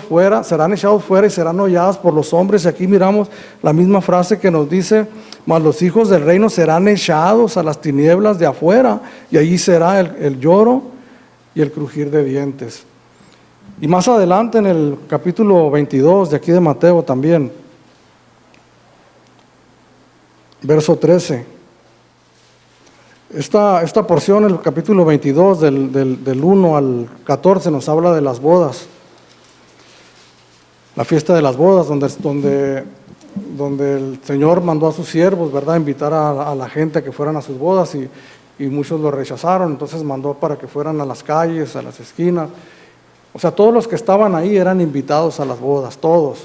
fuera y serán holladas por los hombres. Y aquí miramos la misma frase que nos dice: mas los hijos del reino serán echados a las tinieblas de afuera, y allí será el lloro y el crujir de dientes. Y más adelante en el capítulo 22 de aquí de Mateo también, verso 13. Esta porción, el capítulo 22 del 1 al 14, nos habla de las bodas. La fiesta de las bodas, donde donde el Señor mandó a sus siervos, ¿verdad?, invitar a la gente a que fueran a sus bodas y muchos lo rechazaron, entonces mandó para que fueran a las calles, a las esquinas. O sea, todos los que estaban ahí eran invitados a las bodas, todos,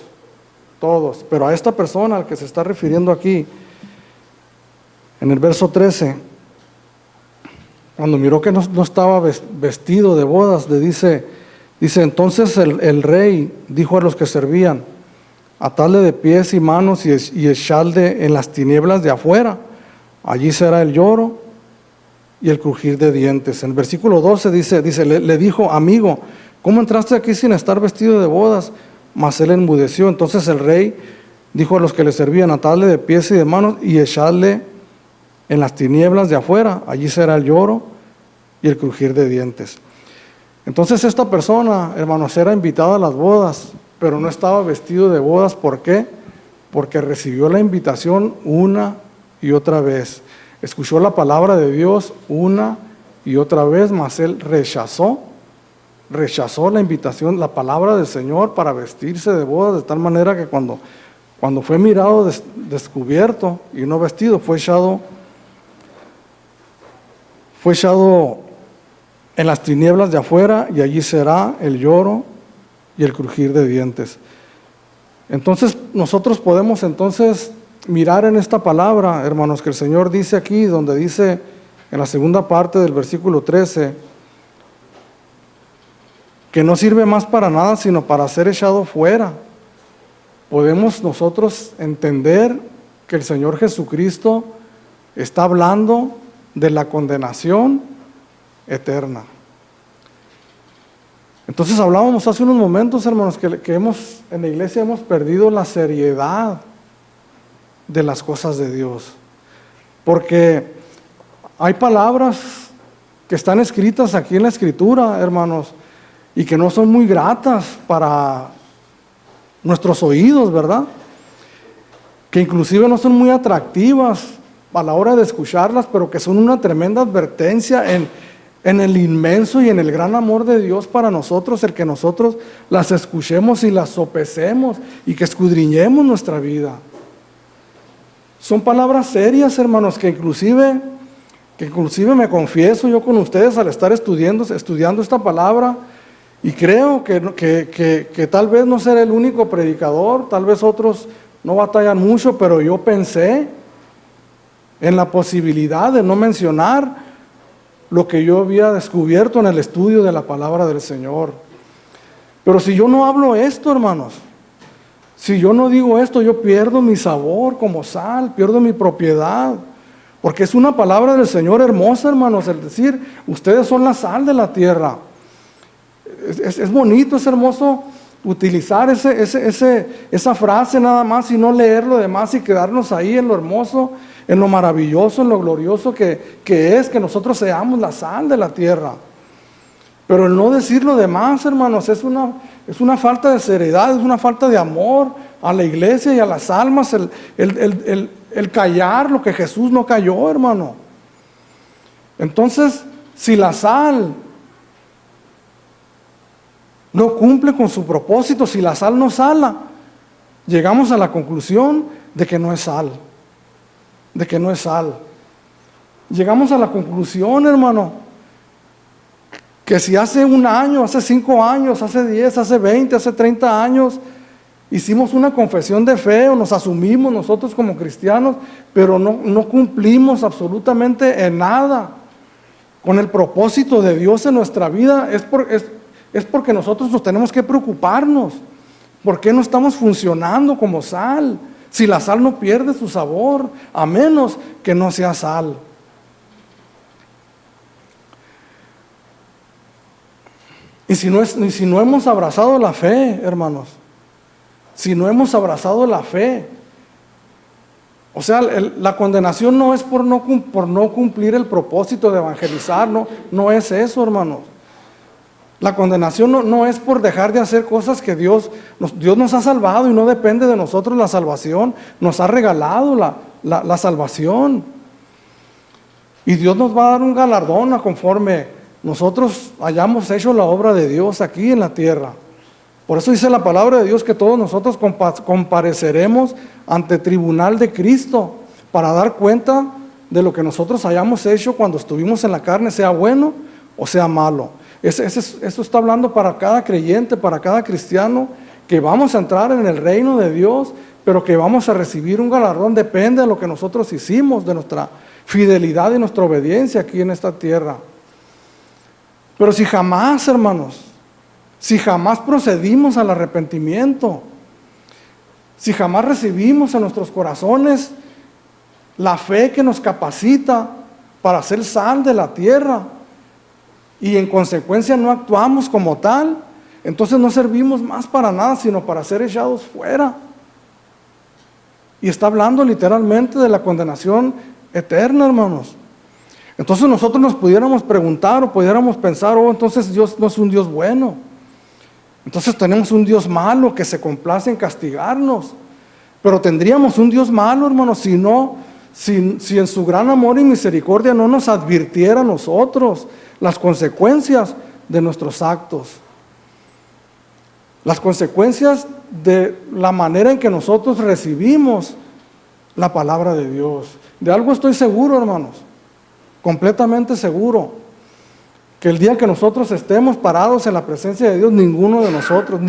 pero a esta persona al que se está refiriendo aquí, en el verso 13, cuando miró que no estaba vestido de bodas, le dice, entonces el rey dijo a los que servían, atadle de pies y manos y echadle en las tinieblas de afuera, allí será el lloro y el crujir de dientes. En el versículo 12 dice le dijo, amigo, ¿cómo entraste aquí sin estar vestido de bodas? Mas él enmudeció. Entonces el rey dijo a los que le servían, atadle de pies y de manos y echadle en las tinieblas de afuera, allí será el lloro y el crujir de dientes. Entonces esta persona, hermanos, era invitada a las bodas, pero no estaba vestido de bodas. ¿Por qué? Porque recibió la invitación una y otra vez. Escuchó la palabra de Dios una y otra vez, mas él rechazó la invitación, la palabra del Señor para vestirse de bodas, de tal manera que cuando fue mirado descubierto y no vestido, fue echado en las tinieblas de afuera, y allí será el lloro y el crujir de dientes. Entonces nosotros podemos mirar en esta palabra, hermanos, que el Señor dice aquí, donde dice en la segunda parte del versículo 13, que no sirve más para nada sino para ser echado fuera. Podemos nosotros entender que el Señor Jesucristo está hablando de la condenación eterna. Entonces hablábamos hace unos momentos, hermanos, que en la iglesia hemos perdido la seriedad de las cosas de Dios, porque hay palabras que están escritas aquí en la Escritura, hermanos, y que no son muy gratas para nuestros oídos, ¿verdad? Que inclusive no son muy atractivas a la hora de escucharlas, pero que son una tremenda advertencia en el inmenso y en el gran amor de Dios para nosotros, el que nosotros las escuchemos y las sopesemos y que escudriñemos nuestra vida. Son palabras serias, hermanos, que inclusive me confieso yo con ustedes al estar estudiando esta palabra, y creo que tal vez no seré el único predicador, tal vez otros no batallan mucho, pero yo pensé en la posibilidad de no mencionar lo que yo había descubierto en el estudio de la palabra del Señor. Pero si yo no hablo esto, hermanos, si yo no digo esto, yo pierdo mi sabor como sal, pierdo mi propiedad, porque es una palabra del Señor hermosa, hermanos, el decir, ustedes son la sal de la tierra. Es bonito, es hermoso utilizar esa frase nada más y no leer lo demás y quedarnos ahí en lo hermoso, en lo maravilloso, en lo glorioso que es que nosotros seamos la sal de la tierra. Pero el no decir lo demás, hermanos, es una falta de seriedad, es una falta de amor a la iglesia y a las almas, el callar lo que Jesús no calló, hermano. Entonces, si la sal no cumple con su propósito, si la sal no sala, llegamos a la conclusión de que no es sal, Llegamos a la conclusión, hermano, que si hace un año, hace 5 años, hace 10, hace 20, hace 30 años, hicimos una confesión de fe o nos asumimos nosotros como cristianos, pero no cumplimos absolutamente en nada con el propósito de Dios en nuestra vida, es porque nosotros nos tenemos que preocuparnos. ¿Por qué no estamos funcionando como sal? Si la sal no pierde su sabor, a menos que no sea sal. Y si no hemos abrazado la fe, hermanos, si no hemos abrazado la fe, o sea, la condenación no es por no cumplir el propósito de evangelizar, no es eso, hermanos. La condenación no es por dejar de hacer cosas que Dios nos ha salvado, y no depende de nosotros la salvación, nos ha regalado la salvación. Y Dios nos va a dar un galardón conforme nosotros hayamos hecho la obra de Dios aquí en la tierra. Por eso dice la palabra de Dios que todos nosotros compareceremos ante el tribunal de Cristo para dar cuenta de lo que nosotros hayamos hecho cuando estuvimos en la carne, sea bueno o sea malo. Eso está hablando para cada creyente, para cada cristiano, que vamos a entrar en el reino de Dios, pero que vamos a recibir un galardón, depende de lo que nosotros hicimos, de nuestra fidelidad y nuestra obediencia aquí en esta tierra. Pero si jamás, hermanos, si jamás procedimos al arrepentimiento, si jamás recibimos en nuestros corazones la fe que nos capacita para ser sal de la tierra, y en consecuencia no actuamos como tal, entonces no servimos más para nada, sino para ser echados fuera. Y está hablando literalmente de la condenación eterna, hermanos. Entonces nosotros nos pudiéramos preguntar o pudiéramos pensar, oh, entonces Dios no es un Dios bueno. Entonces tenemos un Dios malo que se complace en castigarnos. Pero tendríamos un Dios malo, hermanos, si en su gran amor y misericordia no nos advirtiera a nosotros las consecuencias de nuestros actos. Las consecuencias de la manera en que nosotros recibimos la palabra de Dios. De algo estoy seguro, hermanos, completamente seguro, que el día que nosotros estemos parados en la presencia de Dios, ninguno de nosotros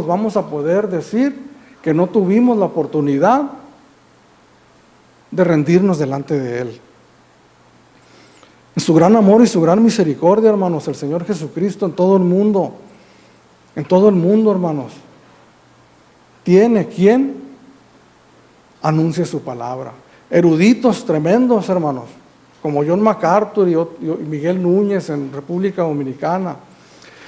vamos a poder decir que no tuvimos la oportunidad de rendirnos delante de Él. En su gran amor y su gran misericordia, hermanos, el Señor Jesucristo en todo el mundo, hermanos, tiene quien anuncie su palabra. Eruditos tremendos, hermanos, como John MacArthur y Miguel Núñez en República Dominicana.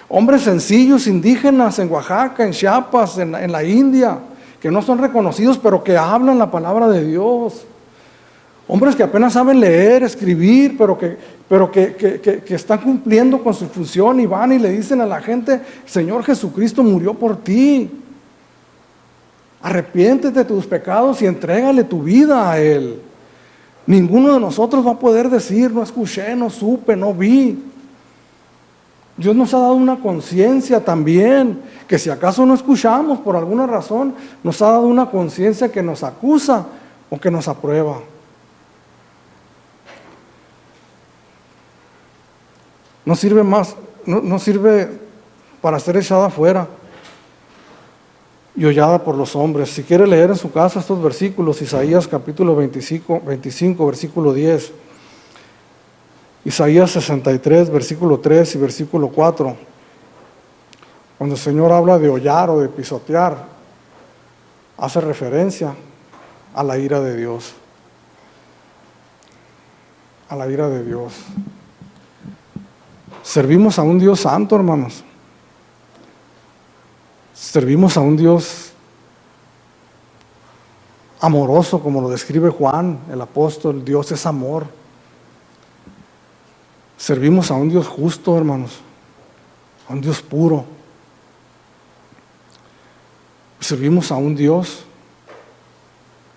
Hombres sencillos, indígenas en Oaxaca, en Chiapas, en la India, que no son reconocidos, pero que hablan la palabra de Dios. Hombres que apenas saben leer, escribir, pero que están cumpliendo con su función y van y le dicen a la gente, Señor Jesucristo murió por ti. Arrepiéntete de tus pecados y entrégale tu vida a Él. Ninguno de nosotros va a poder decir, no escuché, no supe, no vi. Dios nos ha dado una conciencia también, que si acaso no escuchamos por alguna razón, nos ha dado una conciencia que nos acusa o que nos aprueba. No sirve para ser echada afuera y hollada por los hombres. Si quiere leer en su casa estos versículos, Isaías capítulo 25, versículo 10, Isaías 63, versículo 3 y versículo 4, cuando el Señor habla de hollar o de pisotear, hace referencia a la ira de Dios. A la ira de Dios. Servimos a un Dios santo, hermanos. Servimos a un Dios amoroso, como lo describe Juan, el apóstol. Dios es amor. Servimos a un Dios justo, hermanos, a un Dios puro. Servimos a un Dios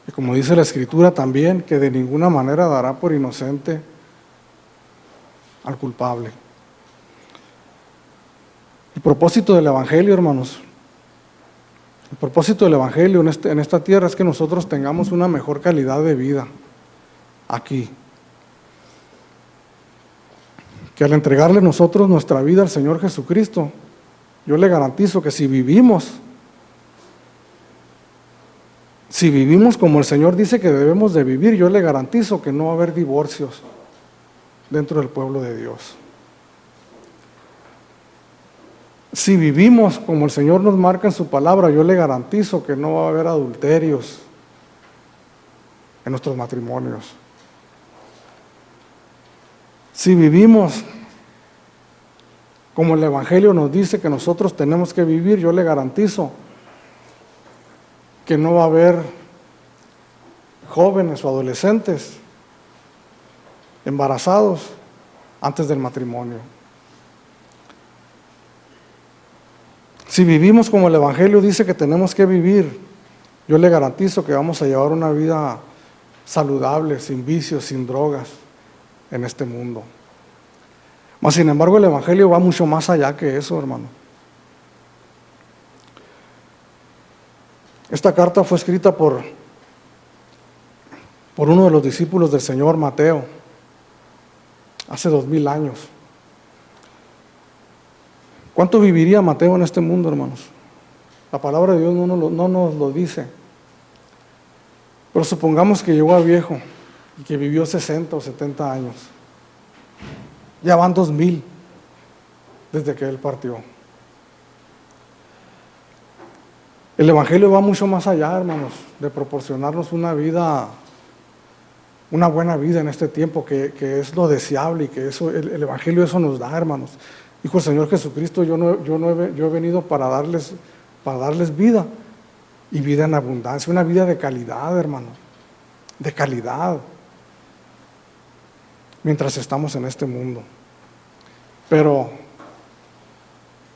que, como dice la Escritura también, que de ninguna manera dará por inocente al culpable. El propósito del Evangelio, hermanos, el propósito del Evangelio en esta tierra es que nosotros tengamos una mejor calidad de vida aquí. Que al entregarle nosotros nuestra vida al Señor Jesucristo, yo le garantizo que si vivimos como el Señor dice que debemos de vivir, yo le garantizo que no va a haber divorcios dentro del pueblo de Dios. Si vivimos como el Señor nos marca en su palabra, yo le garantizo que no va a haber adulterios en nuestros matrimonios. Si vivimos como el Evangelio nos dice que nosotros tenemos que vivir, yo le garantizo que no va a haber jóvenes o adolescentes embarazados antes del matrimonio. Si vivimos como el Evangelio dice que tenemos que vivir, yo le garantizo que vamos a llevar una vida saludable, sin vicios, sin drogas en este mundo. Mas sin embargo el Evangelio va mucho más allá que eso, hermano. Esta carta fue escrita por uno de los discípulos del Señor, Mateo, hace 2000 años. ¿Cuánto viviría Mateo en este mundo, hermanos? La palabra de Dios no nos lo dice. Pero supongamos que llegó a viejo y que vivió 60 o 70 años. Ya van 2000 desde que él partió. El Evangelio va mucho más allá, hermanos, de proporcionarnos una vida, una buena vida en este tiempo, que es lo deseable, y que eso, el Evangelio eso nos da, hermanos. Dijo el Señor Jesucristo, yo he venido para darles vida, y vida en abundancia, una vida de calidad, hermano, de calidad, mientras estamos en este mundo. Pero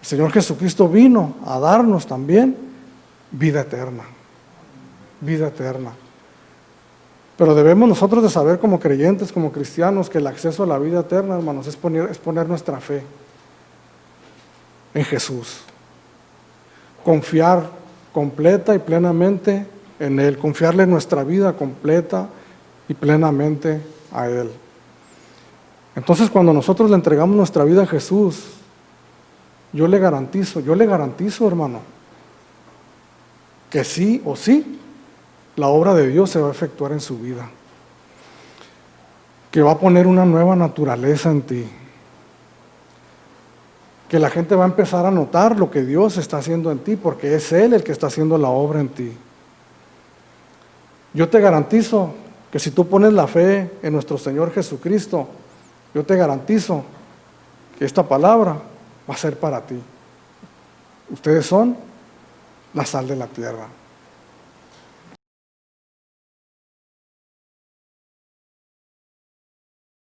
el Señor Jesucristo vino a darnos también vida eterna, vida eterna. Pero debemos nosotros de saber como creyentes, como cristianos, que el acceso a la vida eterna, hermanos, es poner nuestra fe en Jesús. Confiar completa y plenamente en Él, confiarle nuestra vida completa y plenamente a Él. Entonces, cuando nosotros le entregamos nuestra vida a Jesús, yo le garantizo, hermano, que sí o sí, la obra de Dios se va a efectuar en su vida, que va a poner una nueva naturaleza en ti, que la gente va a empezar a notar lo que Dios está haciendo en ti, porque es Él el que está haciendo la obra en ti. Yo te garantizo que si tú pones la fe en nuestro Señor Jesucristo, yo te garantizo que esta palabra va a ser para ti. Ustedes son la sal de la tierra.